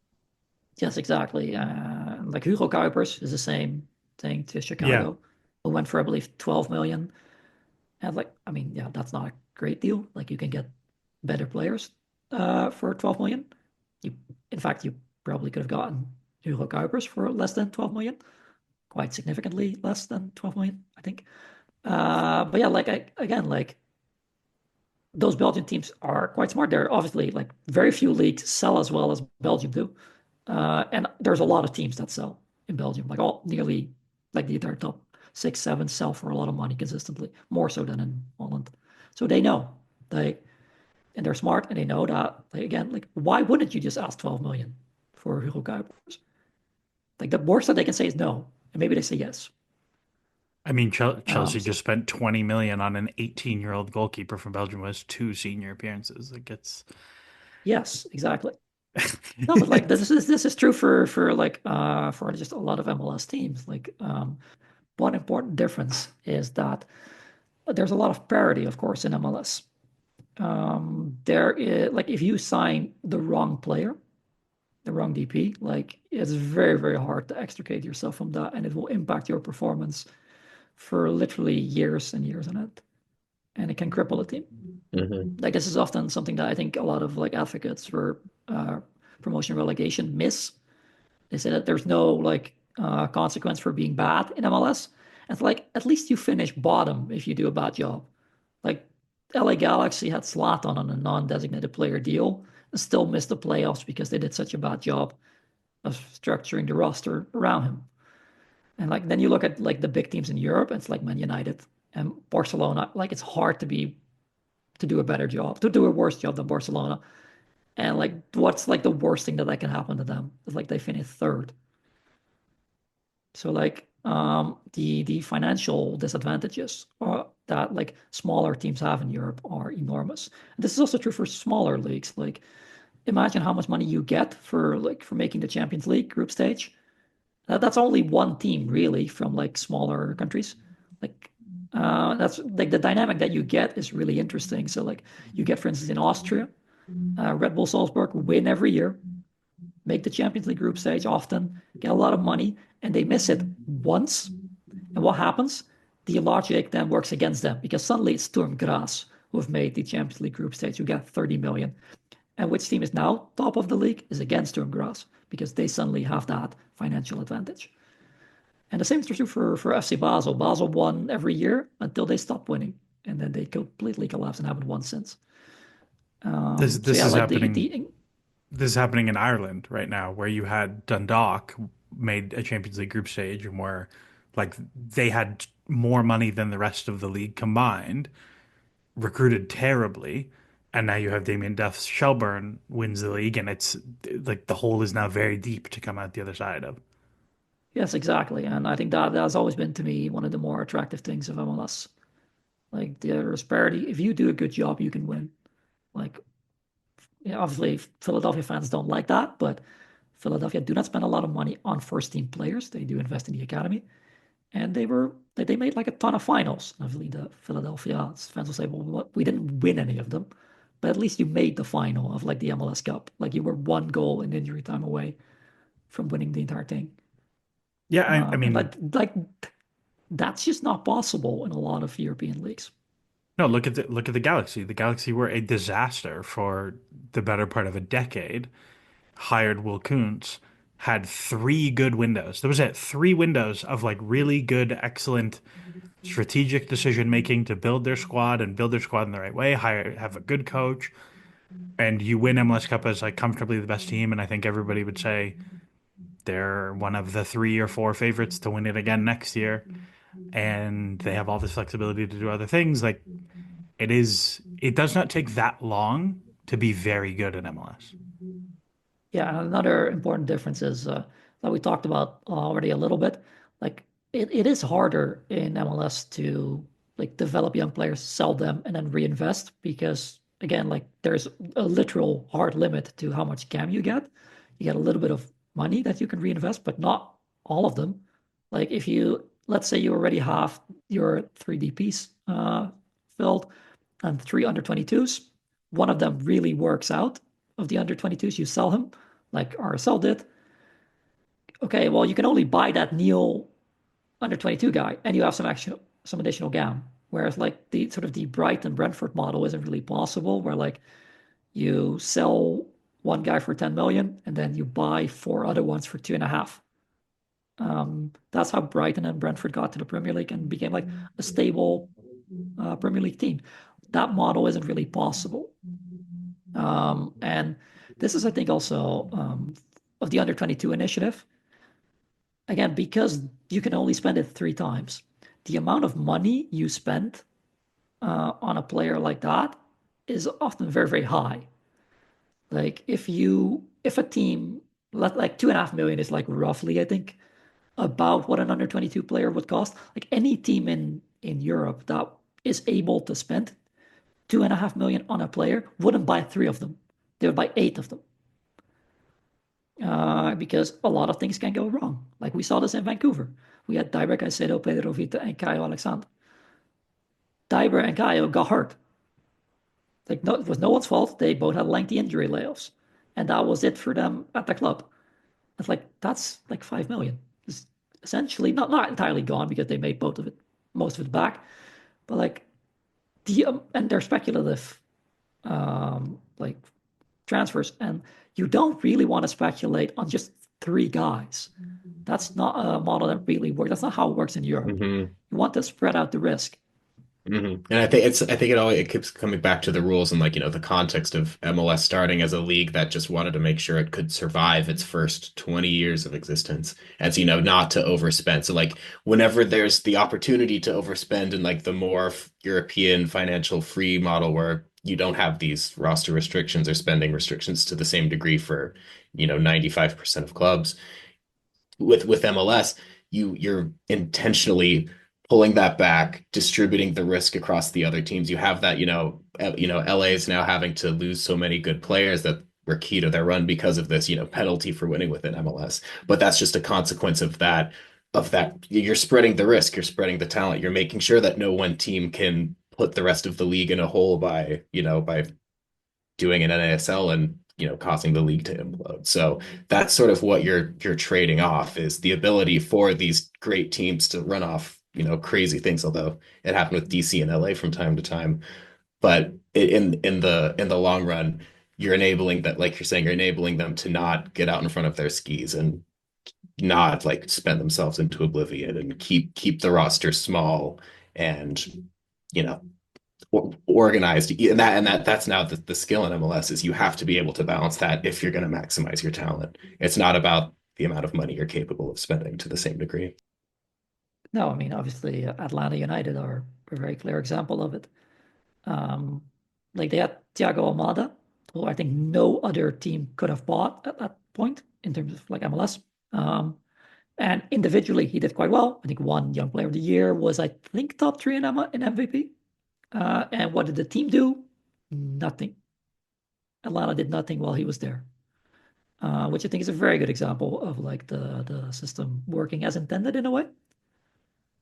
yes, exactly. Like Hugo Kuipers is the same thing to Yeah. Chicago, who went for I believe 12 million. And like, I mean, yeah, that's not a great deal. Like you can get better players for 12 million. You, in fact, you probably could have gotten Hugo Kuipers for less than 12 million, quite significantly less than 12 million, I think. But yeah, like again, like those Belgian teams are quite smart. They're obviously like very few leagues sell as well as Belgium do, and there's a lot of teams that sell in Belgium. Like all nearly like the entire top six, seven sell for a lot of money consistently, more so than in Holland. So they know they and they're smart and they know that. Like again, like why wouldn't you just ask 12 million for Hugo Kuipers? Like the worst that they can say is no, and maybe they say yes. I mean, Chelsea So just spent 20 million on an 18-year-old goalkeeper from Belgium who has two senior appearances. Like it's yes, exactly. No, but like this is true for like for just a lot of MLS teams. Like one important difference is that there's a lot of parity, of course, in MLS. There is like if you sign the wrong player, the wrong DP, like it's very, very hard to extricate yourself from that, and it will impact your performance for literally years and years on end, and it can cripple a team. Hmm. Like this is often something that I think a lot of like advocates for promotion relegation miss. They say that there's no like consequence for being bad in MLS. And it's like at least you finish bottom if you do a bad job. Like LA Galaxy had Zlatan on a non-designated player deal and still missed the playoffs because they did such a bad job of structuring the roster around him. And like then you look at like the big teams in Europe, and it's like Man United and Barcelona. Like it's hard to do a better job, to do a worse job than Barcelona. And like what's like the worst thing that can happen to them? Is like they finish third. So like the financial disadvantages that like smaller teams have in Europe are enormous. And this is also true for smaller leagues. Like imagine how much money you get for making the Champions League group stage. That's only one team really from like smaller countries. Like that's like the dynamic that you get is really interesting. So like you get, for instance, in Austria, Red Bull Salzburg win every year, make the Champions League group stage often, get a lot of money, and they miss it once. And what happens? The logic then works against them because suddenly it's Sturm Graz who have made the Champions League group stage, who get 30 million. And which team is now top of the league is against Sturm Graz because they suddenly have that financial advantage. And the same is true for FC Basel. Basel won every year until they stopped winning. And then they completely collapsed and haven't won since. this So this yeah, is like happening this is happening in Ireland right now, where you had Dundalk made a Champions League group stage and where like they had more money than the rest of the league combined, recruited terribly, And now you have Damien Duff's Shelburne wins the league, and it's like the hole is now very deep to come out the other side of. Yes, exactly. And I think that has always been to me one of the more attractive things of MLS. Like the disparity, if you do a good job, you can win. Like, yeah, obviously, Philadelphia fans don't like that, but Philadelphia do not spend a lot of money on first team players. They do invest in the academy, and they made like a ton of finals. Obviously, the Philadelphia fans will say, "Well, we didn't win any of them, but at least you made the final of like the MLS Cup. Like you were one goal in injury time away from winning the entire thing." Yeah, I And mean, like that's just not possible in a lot of European leagues. no, look at the Galaxy. The Galaxy were a disaster for the better part of a decade. Hired Will Kuntz, had three good windows. That was it. Three windows of like really good, excellent strategic decision making to build their squad and build their squad in the right way. Have a good coach, and you win MLS Cup as like comfortably the best team. And I think everybody would say they're one of the three or four favorites to win it again next year. And they have all this flexibility to do other things. Like it does not take that long to be very good at MLS. Yeah, and another important difference is that we talked about already a little bit. Like it is harder in MLS to like develop young players, sell them, and then reinvest because again, like there's a literal hard limit to how much CAM you get. You get a little bit of money that you can reinvest, but not all of them. Like if you let's say you already have your three DPs filled and three under 22s, one of them really works out of the under 22s, you sell him like RSL did. Okay, well, you can only buy that Neil under 22 guy, and you have some additional GAM. Whereas like the sort of the Brighton Brentford model isn't really possible, where like you sell one guy for 10 million and then you buy four other ones for 2.5. That's how Brighton and Brentford got to the Premier League and became like a stable Premier League team. That model isn't really possible. And this is, I think, also of the under 22 initiative. Again, because you can only spend it three times, the amount of money you spend on a player like that is often very, very high. Like if a team, like 2.5 million is like roughly, I think, about what an under 22 player would cost. Like any team in Europe that is able to spend 2.5 million on a player wouldn't buy three of them. They would buy eight of them. Because a lot of things can go wrong. Like we saw this in Vancouver. We had Diber Caicedo, Pedro Vita, and Caio Alexander. Diber and Caio got hurt. Like no, it was no one's fault. They both had lengthy injury layoffs, and that was it for them at the club. It's like that's like 5 million. It's essentially not entirely gone because they made most of it back, but like and they're speculative, like transfers, and you don't really want to speculate on just three guys. That's not a model that really works. That's not how it works in Europe. Hmm. You want to spread out the risk. And I think it keeps coming back to the rules and like, the context of MLS starting as a league that just wanted to make sure it could survive its first 20 years of existence. As not to overspend. So like whenever there's the opportunity to overspend in like the more European financial free model where you don't have these roster restrictions or spending restrictions to the same degree for, 95% of clubs with MLS, you're intentionally pulling that back, distributing the risk across the other teams. You have that, LA is now having to lose so many good players that were key to their run because of this, penalty for winning within MLS. But that's just a consequence of that you're spreading the risk, you're spreading the talent, you're making sure that no one team can put the rest of the league in a hole by doing an NASL and causing the league to implode. So that's sort of what you're trading off is the ability for these great teams to run off crazy things. Although it happened with DC and LA from time to time, but in the long run, you're enabling that, like you're saying, you're enabling them to not get out in front of their skis and not like spend themselves into oblivion and keep the roster small and you know organized, and that's now the skill in MLS is you have to be able to balance that if you're going to maximize your talent. It's not about the amount of money you're capable of spending to the same degree. No, I mean obviously Atlanta United are a very clear example of it. Um, Like they had Thiago Almada, who I think no other team could have bought at that point in terms of like MLS. Um, and individually, he did quite well. I think one Young Player of the Year was, I think, top three in MVP. And what did the team do? Nothing. Atlanta did nothing while he was there, which I think is a very good example of like the system working as intended in a way.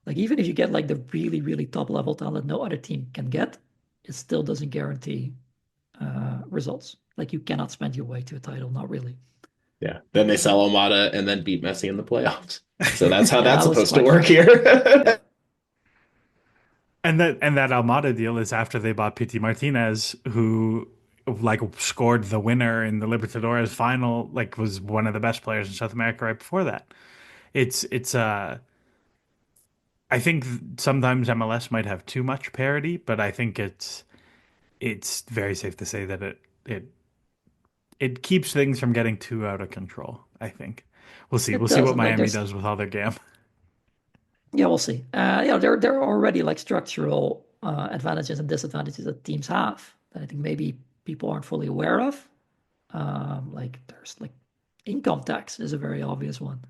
Like even if you get like the really really top level talent no other team can get, it still doesn't guarantee results. Like you cannot spend your way to a title, not really. Yeah. Then they sell Almada and then beat Messi in the playoffs. So that's how Yeah, that's that was supposed to quite work funny. Yeah, here. And that Almada deal is after they bought Pity Martinez, who like scored the winner in the Libertadores final, like was one of the best players in South America right before that. It's I think sometimes MLS might have too much parity, but I think it's very safe to say that it keeps things from getting too out of control, I think. We'll see. it We'll see does. what And like Miami there's does with all their gam. yeah, we'll see. Yeah, there are already like structural advantages and disadvantages that teams have that I think maybe people aren't fully aware of. Like there's like income tax is a very obvious one.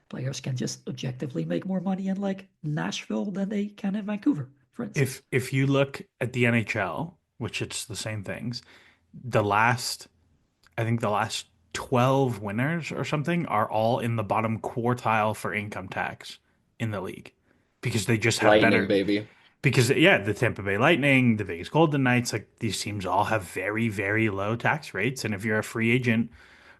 Players can just objectively make more money in like Nashville than they can in Vancouver, for instance. If you look at the NHL, which it's the same things, the last I think the last 12 winners or something are all in the bottom quartile for income tax in the league because they just have Lightning, better. baby. Because, yeah, the Tampa Bay Lightning, the Vegas Golden Knights, like these teams all have very, very low tax rates. And if you're a free agent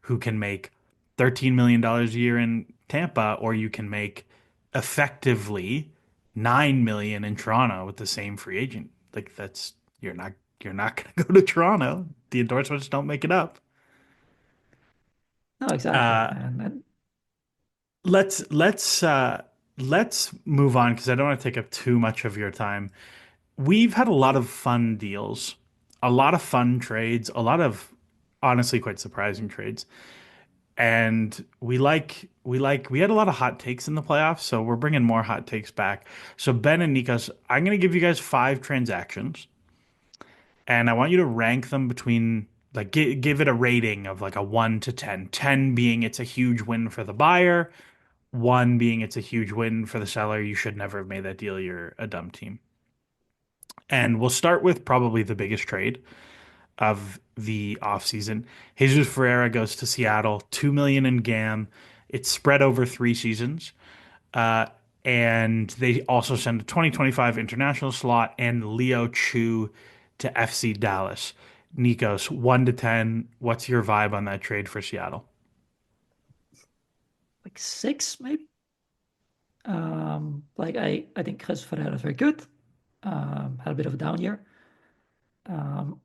who can make $13 million dollars a year in Tampa, or you can make effectively 9 million in Toronto with the same free agent, like that's you're not going to go to Toronto. The endorsements don't make it up. No, exactly. Uh, And let's move on because I don't want to take up too much of your time. We've had a lot of fun deals, a lot of fun trades, a lot of honestly quite surprising trades. And we had a lot of hot takes in the playoffs, so we're bringing more hot takes back. So Ben and Nikos, I'm going to give you guys 5 transactions, and I want you to rank them between like give it a rating of like a 1 to 10. 10 being it's a huge win for the buyer, 1 being it's a huge win for the seller. You should never have made that deal. You're a dumb team. And we'll start with probably the biggest trade of the offseason. Jesus Ferreira goes to Seattle, 2 million in GAM. It's spread over 3 seasons. Uh, and they also send a 2025 international slot and Leo Chu to FC Dallas. Nikos, 1 to 10. What's your vibe on that trade for Seattle? like six maybe. Like I think Chris Ferreira is very good. Had a bit of a down year.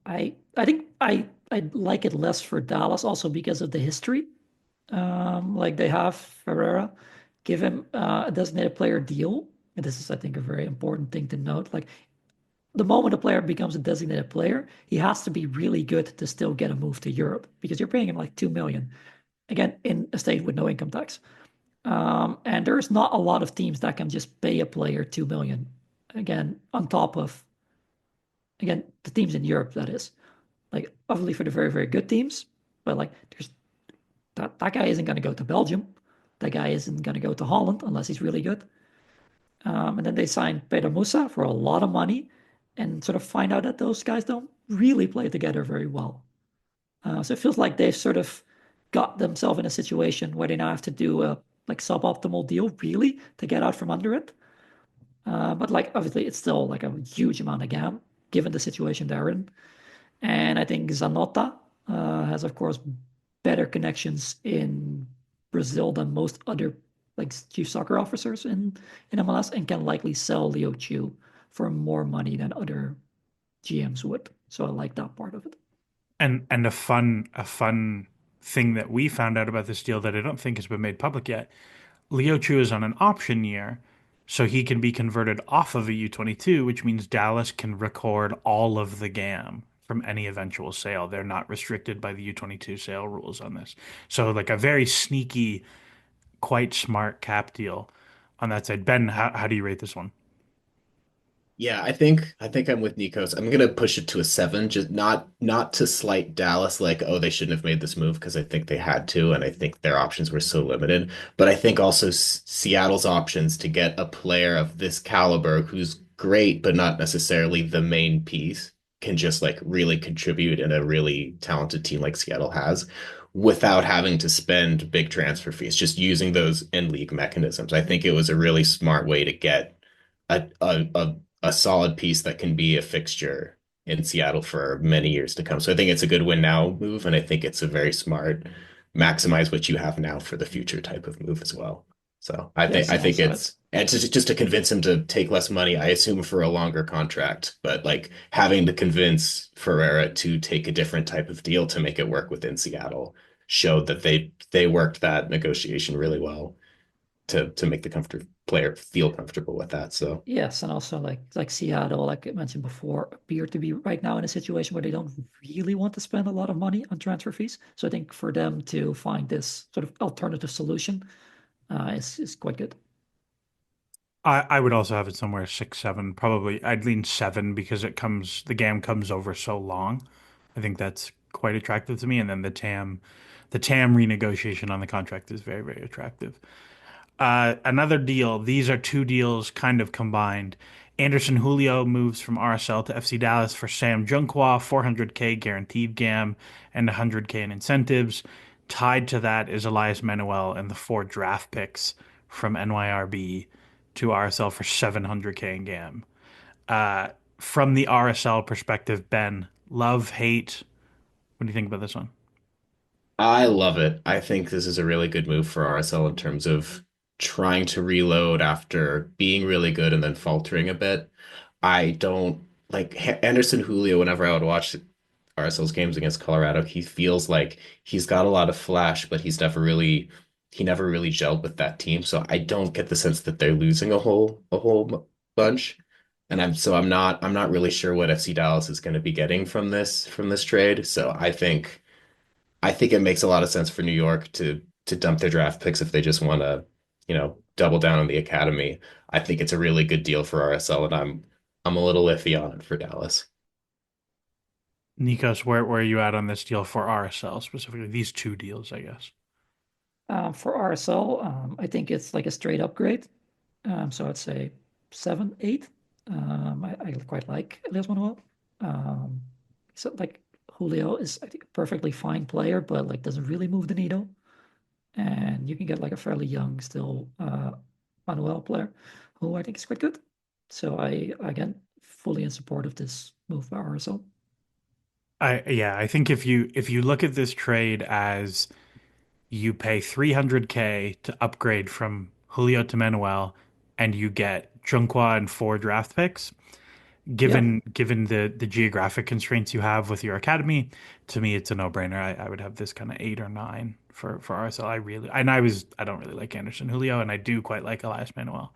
I think I like it less for Dallas also because of the history. Like they have Ferreira, give him a designated player deal. And this is, I think, a very important thing to note. Like the moment a player becomes a designated player, he has to be really good to still get a move to Europe because you're paying him like 2 million. Again, in a state with no income tax. And there's not a lot of teams that can just pay a player 2 million. Again, on top of again the teams in Europe, that is. Like obviously for the very, very good teams, but like there's that guy isn't gonna go to Belgium. That guy isn't gonna go to Holland unless he's really good. And then they signed Pedro Musa for a lot of money and sort of find out that those guys don't really play together very well. So it feels like they've sort of got themselves in a situation where they now have to do a like suboptimal deal really to get out from under it. But like obviously it's still like a huge amount of gam given the situation they're in. And I think Zanota has of course better connections in Brazil than most other like chief soccer officers in MLS and can likely sell Leo Chu for more money than other GMs would. So I like that part of it. And a fun thing that we found out about this deal that I don't think has been made public yet. Leo Chu is on an option year, so he can be converted off of a U22, which means Dallas can record all of the GAM from any eventual sale. They're not restricted by the U22 sale rules on this. So like a very sneaky, quite smart cap deal on that side. Ben, how do you rate this one? Yeah, I think I'm with Nikos. I'm gonna push it to a seven, just not to slight Dallas like, oh, they shouldn't have made this move because I think they had to, and I think their options were so limited. But I think also Seattle's options to get a player of this caliber who's great, but not necessarily the main piece, can just like really contribute in a really talented team like Seattle has, without having to spend big transfer fees, just using those in-league mechanisms. I think it was a really smart way to get a solid piece that can be a fixture in Seattle for many years to come. So I think it's a good win now move, and I think it's a very smart maximize what you have now for the future type of move as well. So I think Yes, I and think also it's and just to convince him to take less money, I assume for a longer contract, but like having to convince Ferreira to take a different type of deal to make it work within Seattle showed that they worked that negotiation really well to make the comfort player feel comfortable with that. So yes, and also like Seattle, like I mentioned before, appear to be right now in a situation where they don't really want to spend a lot of money on transfer fees. So I think for them to find this sort of alternative solution is quite good. I would also have it somewhere 6, 7. Probably I'd lean 7 because the game comes over so long. I think that's quite attractive to me. And then the TAM renegotiation on the contract is very, very attractive. Another deal. These are two deals kind of combined. Anderson Julio moves from RSL to FC Dallas for Sam Junqua, 400K guaranteed GAM and 100K in incentives. Tied to that is Elias Manuel and the 4 draft picks from NYRB to RSL for 700K in GAM. Uh, from the RSL perspective, Ben, love, hate. What do you think about this one? I love it. I think this is a really good move for RSL in terms of trying to reload after being really good and then faltering a bit. I don't like Anderson Julio. Whenever I would watch RSL's games against Colorado, he feels like he's got a lot of flash, but he never really gelled with that team. So I don't get the sense that they're losing a whole bunch. And I'm not really sure what FC Dallas is going to be getting from this trade. So I think it makes a lot of sense for New York to dump their draft picks if they just want to, double down on the academy. I think it's a really good deal for RSL, and I'm a little iffy on it for Dallas. Nikos, where are you at on this deal for RSL specifically? These two deals, I guess. For RSL, I think it's like a straight upgrade. So I'd say 7, 8. I quite like Elias Manuel. Um, so like Julio is, I think, a perfectly fine player, but like doesn't really move the needle. And you can get like a fairly young still Manuel player who I think is quite good. So I again fully in support of this move by RSL. I think if you look at this trade as you pay 300K to upgrade from Julio to Manuel, and you get Junqua and 4 draft picks, Yeah, given the geographic constraints you have with your academy, to me it's a no-brainer. I would have this kind of 8 or 9 for RSL. I don't really like Anderson Julio, and I do quite like Elias Manuel.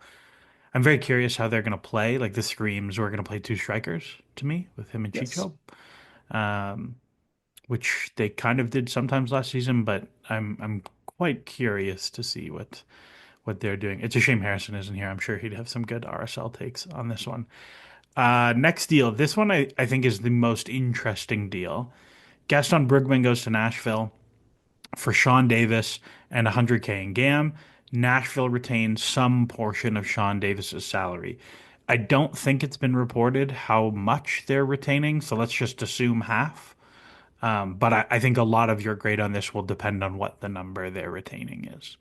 I'm very curious how they're gonna play. Like this screams we're gonna play two strikers to me with him and yes. Chicho. Um, which they kind of did sometimes last season, but I'm quite curious to see what they're doing. It's a shame Harrison isn't here. I'm sure he'd have some good RSL takes on this one. Next deal. This one I think is the most interesting deal. Gaston Brugman goes to Nashville for Sean Davis and 100K in GAM. Nashville retains some portion of Sean Davis's salary. I don't think it's been reported how much they're retaining, so let's just assume half. But I think a lot of your grade on this will depend on what the number they're retaining is.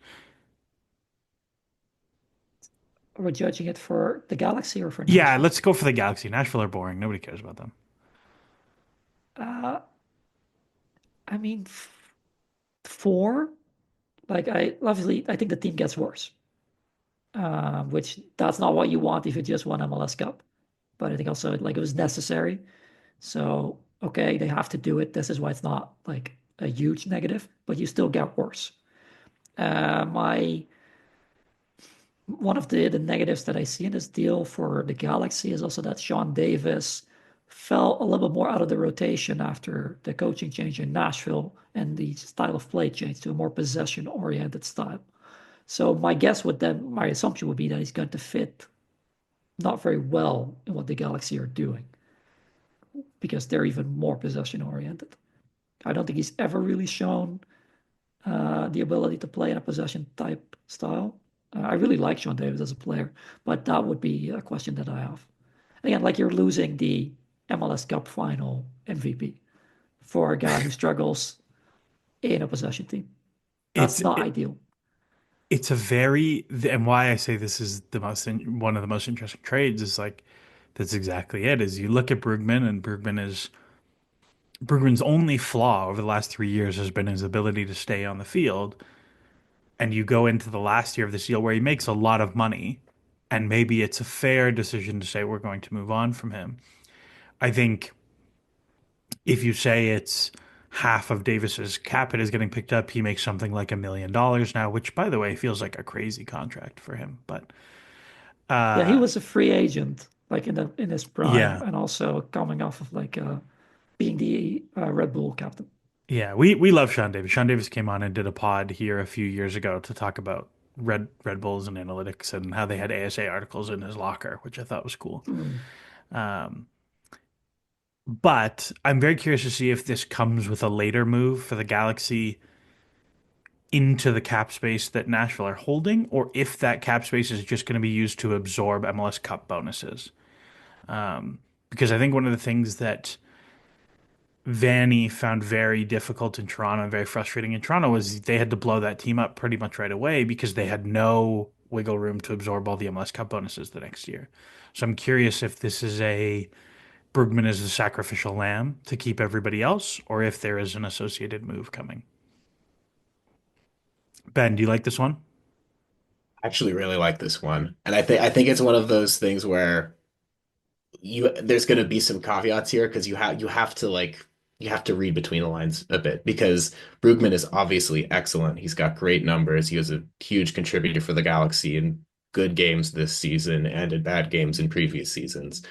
Are we judging it for the Galaxy or for Yeah, Nashville? let's go for the Galaxy. Nashville are boring. Nobody cares about them. Uh, I mean, 4. Like I obviously I think the team gets worse, which that's not what you want if you just won MLS Cup. But I think also like it was necessary. So okay, they have to do it. This is why it's not like a huge negative, but you still get worse. My one of the negatives that I see in this deal for the Galaxy is also that Sean Davis fell a little bit more out of the rotation after the coaching change in Nashville and the style of play changed to a more possession oriented style. So my assumption would be that he's going to fit not very well in what the Galaxy are doing because they're even more possession oriented. I don't think he's ever really shown the ability to play in a possession type style. I really like Sean Davis as a player, but that would be a question that I have. Again, like you're losing the MLS Cup final MVP for a guy who struggles in a possession team. That's It's not it, ideal. it's a very, and why I say this is one of the most interesting trades is like that's exactly it. Is you look at Brugman, and Brugman's only flaw over the last 3 years has been his ability to stay on the field. And you go into the last year of this deal where he makes a lot of money, and maybe it's a fair decision to say we're going to move on from him. I think if you say it's half of Davis's cap hit is getting picked up, he makes something like $1 million now, which by the way feels like a crazy contract for him. But Yeah, he uh was a free agent like in his prime, yeah. and also coming off of like being the Red Bull captain. Yeah, we love Sean Davis. Sean Davis came on and did a pod here a few years ago to talk about Red Bulls and analytics and how they had ASA articles in his locker, which I thought was cool. Mm. Um, but I'm very curious to see if this comes with a later move for the Galaxy into the cap space that Nashville are holding, or if that cap space is just going to be used to absorb MLS Cup bonuses. Because I think one of the things that Vanni found very difficult in Toronto and very frustrating in Toronto was they had to blow that team up pretty much right away because they had no wiggle room to absorb all the MLS Cup bonuses the next year. So I'm curious if this is a Brugman is the sacrificial lamb to keep everybody else, or if there is an associated move coming. Ben, do you like this one? I actually really like this one. And I think it's one of those things where you there's going to be some caveats here because you have to read between the lines a bit because Brugman is obviously excellent. He's got great numbers. He was a huge contributor for the Galaxy in good games this season and in bad games in previous seasons.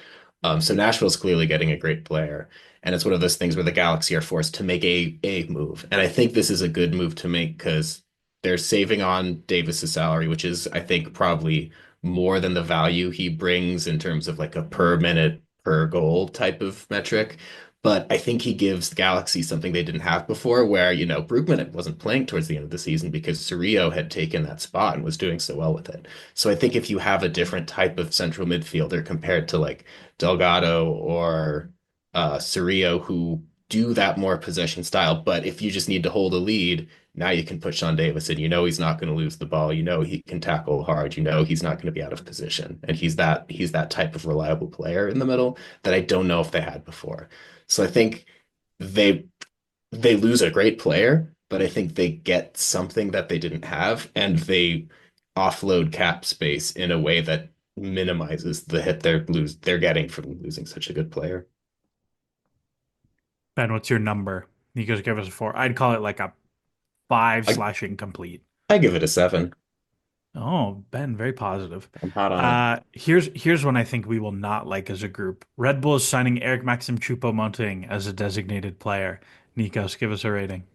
So Nashville's clearly getting a great player, and it's one of those things where the Galaxy are forced to make a move. And I think this is a good move to make because they're saving on Davis's salary, which is I think probably more than the value he brings in terms of like a per minute per goal type of metric. But I think he gives the Galaxy something they didn't have before, where, Brugman wasn't playing towards the end of the season because Cerrillo had taken that spot and was doing so well with it. So I think if you have a different type of central midfielder compared to like Delgado or Cerrillo, who do that more possession style, but if you just need to hold a lead, now you can put Sean Davis in. You know he's not going to lose the ball. You know he can tackle hard. You know he's not going to be out of position. And he's that type of reliable player in the middle that I don't know if they had before. So I think they they lose a great player, but I think they get something that they didn't have, and they offload cap space in a way that minimizes the hit they're getting from losing such a good player. Ben, what's your number? Nikos gave us a four. I'd call it like a five I slash incomplete. I give it a 7. Oh, Ben, very positive. I'm hot on it. Here's one I think we will not like as a group. Red Bull is signing Eric Maxim Choupo-Moting as a designated player. Nikos, give us a rating.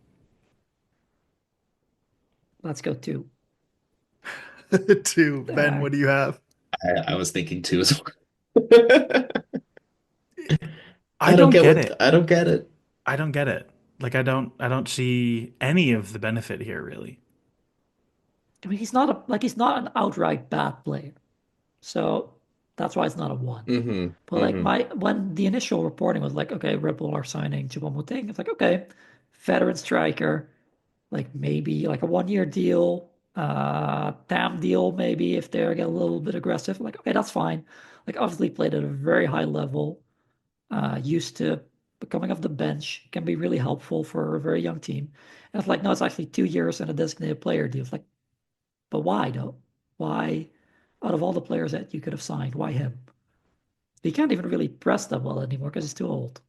Let's go to. Two. Ben, Uh, what do you have? I was thinking too as well. I don't get it. I don't get it. I don't get it. Like I don't see any of the benefit here really. I mean, he's not an outright bad player, so that's why it's not a one. Hmm. But like Hmm. when the initial reporting was like, okay, Red Bull are signing Choupo-Moting, it's like, okay, veteran striker, like maybe like a 1 year deal, TAM deal, maybe if they're get a little bit aggressive. Like, okay, that's fine. Like obviously played at a very high level, used to coming off the bench can be really helpful for a very young team. And it's like, no, it's actually 2 years and a designated player deal. It's like, but why though? Why, out of all the players that you could have signed, why him? He can't even really press that well anymore because he's too old.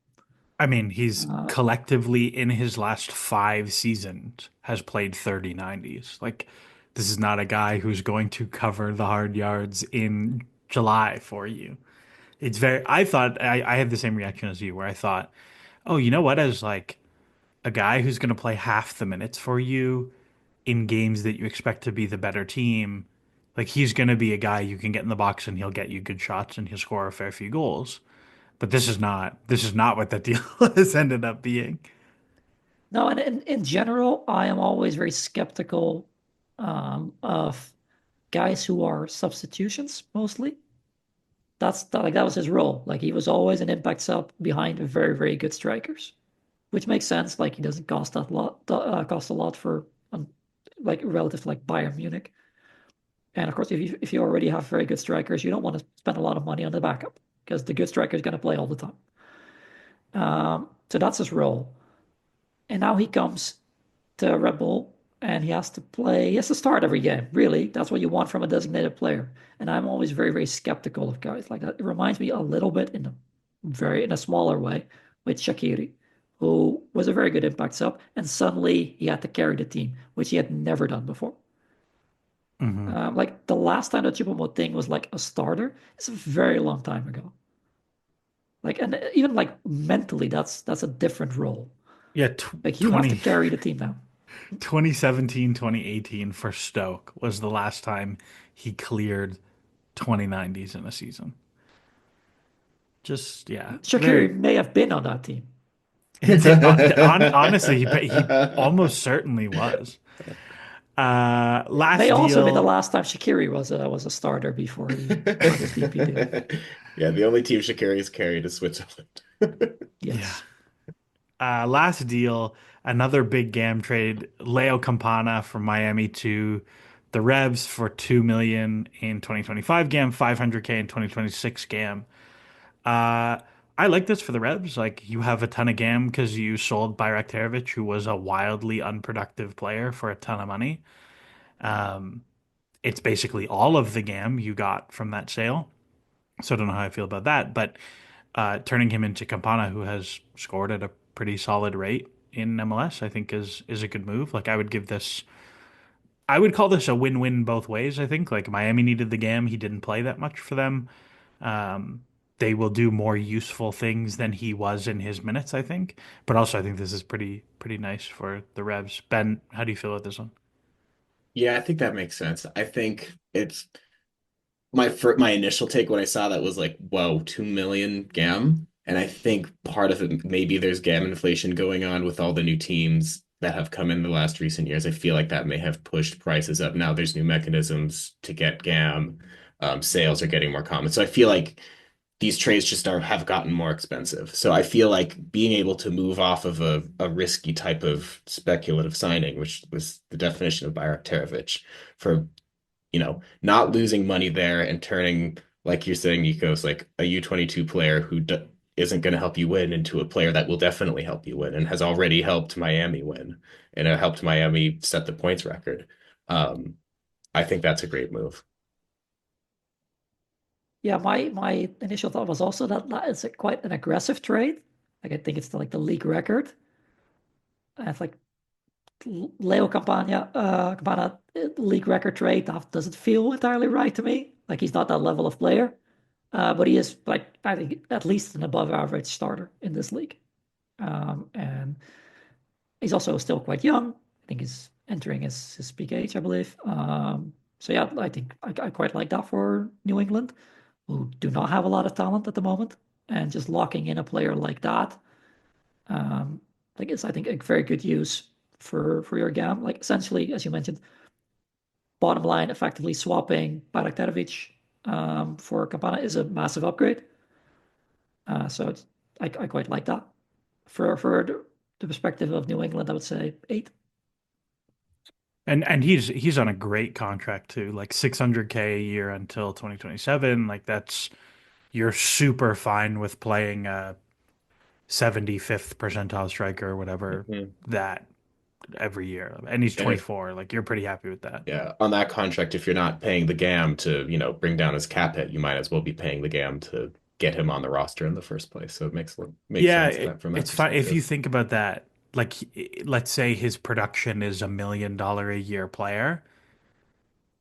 I mean, he's Uh, collectively in his last 5 seasons has played 30 90s. Like, this is not a guy who's going to cover the hard yards in July for you. It's very, I thought, I had the same reaction as you, where I thought, oh, you know what? As like a guy who's going to play half the minutes for you in games that you expect to be the better team, Like he's going to be a guy you can get in the box and he'll get you good shots and he'll score a fair few goals. But this is not what that deal has ended up being. No, and in general, I am always very skeptical of guys who are substitutions mostly. Like that was his role. Like he was always an impact sub behind very, very good strikers, which makes sense. Like he doesn't cost a lot for like relative to like Bayern Munich. And of course, if you already have very good strikers, you don't want to spend a lot of money on the backup because the good striker is going to play all the time. So that's his role. And now he comes to Red Bull and he has to start every game. Really, that's what you want from a designated player. And I'm always very, very skeptical of guys like that. It reminds me a little bit in a smaller way with Shaqiri, who was a very good impact sub, and suddenly he had to carry the team, which he had never done before. Hmm. Like the last time that Choupo-Moting was like a starter, it's a very long time ago. Like, and even like mentally, that's a different role. Yeah, Like you have to 20, carry the team now. 2017, 2018 for Stoke was the last time he cleared 2090s in a season. Just, yeah, Shaqiri very. may have been on that team. Honestly, he almost certainly was. It may Last also been the deal. last time Shaqiri was a starter before he got his DP deal. Yeah, the only team Shaqiri has carried is Switzerland. Yeah. Yes. Last deal, another big Gam trade. Leo Campana from Miami to the Revs for 2 million in 2025 Gam, 500K in 2026 Gam. Uh, I like this for the Revs. Like you have a ton of Gam because you sold Bayraktarovic, who was a wildly unproductive player, for a ton of money. Um, it's basically all of the Gam you got from that sale. So I don't know how I feel about that, but turning him into Campana, who has scored at a pretty solid rate in MLS, I think is a good move. Like I would call this a win-win both ways. I think like Miami needed the Gam, he didn't play that much for them. Um, they will do more useful things than he was in his minutes, I think. But also, I think this is pretty nice for the Revs. Ben, how do you feel about this one? Yeah, I think that makes sense. I think it's my initial take when I saw that was like, whoa, 2 million GAM. And I think part of it, maybe there's GAM inflation going on with all the new teams that have come in the last recent years. I feel like that may have pushed prices up. Now there's new mechanisms to get GAM. Sales are getting more common. So I feel like these trades just have gotten more expensive. So I feel like being able to move off of a risky type of speculative signing, which was the definition of Bayraktarovic, for not losing money there and turning, like you're saying, Nikos, like a U22 player who isn't going to help you win into a player that will definitely help you win and has already helped Miami win and it helped Miami set the points record. Um, I think that's a great move. Yeah, my initial thought was also that it's quite an aggressive trade. Like I think it's like the league record. And it's like Campana league record trade. That doesn't feel entirely right to me. Like he's not that level of player. But he is like I think at least an above average starter in this league. And he's also still quite young. I think he's entering his peak age, I believe. So yeah, I think I quite like that for New England, who do not have a lot of talent at the moment, and just locking in a player like that, like it's I think a very good use for your GAM. Like essentially, as you mentioned, bottom line, effectively swapping Baraktarovic for Campana is a massive upgrade. So I quite like that. For the perspective of New England, I would say 8. And he's on a great contract too, like 600K a year until 2027. Like that's you're super fine with playing a 75th percentile striker or whatever Mhm. that every year. And he's And 24. Like you're pretty happy with that. yeah, on that contract, if you're not paying the GAM to, bring down his cap hit, you might as well be paying the GAM to get him on the roster in the first place. So it makes Yeah, sense that from that it's fine if you perspective. think about that. Like let's say his production is $1 million a year player.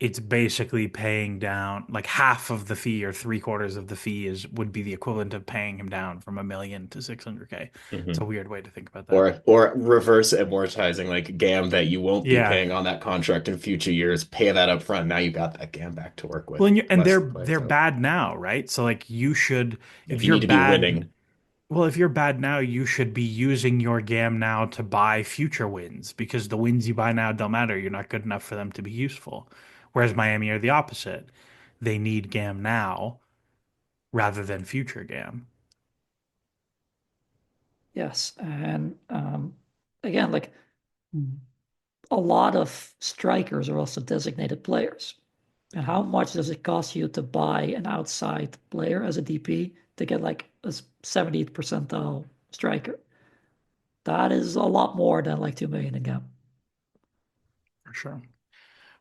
it's basically paying down like half of the fee or three-quarters of the fee is would be the equivalent of paying him down from 1 million to 600K. It's a Mhm. weird way to think about that. Or reverse amortizing like GAM that you won't be Yeah. paying on that contract in future years. Pay that up front. Now you got that GAM back to work Well, with. and Less they're players out. bad now, right? So like you should, if If you you're need to be bad, winning, well, if you're bad now, you should be using your GAM now to buy future wins because the wins you buy now don't matter. You're not good enough for them to be useful. Whereas Miami are the opposite. They need GAM now rather than future GAM. Yes, and again, like a lot of strikers are also designated players. And how much does it cost you to buy an outside player as a DP to get like a 70th percentile striker? That is a lot more than like 2 million in gap. For sure.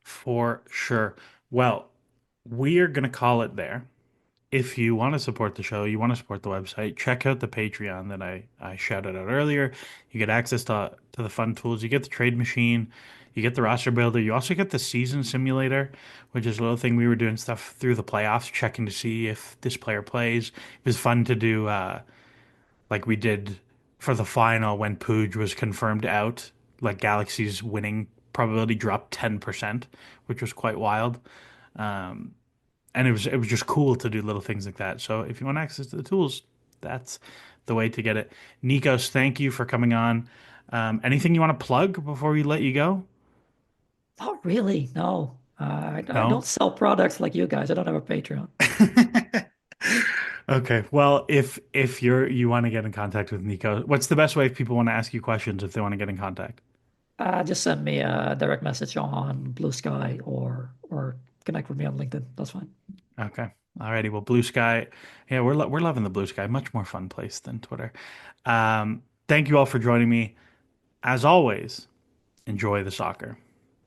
For sure. Well, we are going to call it there. If you want to support the show, you want to support the website, check out the Patreon that I shouted out earlier. You get access to the fun tools. You get the trade machine. You get the roster builder. You also get the season simulator, which is a little thing we were doing stuff through the playoffs, checking to see if this player plays. It was fun to do, like we did for the final when Pooj was confirmed out. Like Galaxy's winning probability dropped 10%, which was quite wild. Um, and it was just cool to do little things like that. So if you want access to the tools, that's the way to get it. Nikos, thank you for coming on. Anything you want to plug before we let you go? Not really, no. I don't No. sell products like you guys. I don't have a Patreon. Okay. Well, if you want to get in contact with Nico, what's the best way if people want to ask you questions if they want to get in contact? Just send me a direct message on Blue Sky or connect with me on LinkedIn. That's fine. Okay. Alrighty. Well, Blue Sky. Yeah, we're loving the Blue Sky. Much more fun place than Twitter. Thank you all for joining me. As always, enjoy the soccer.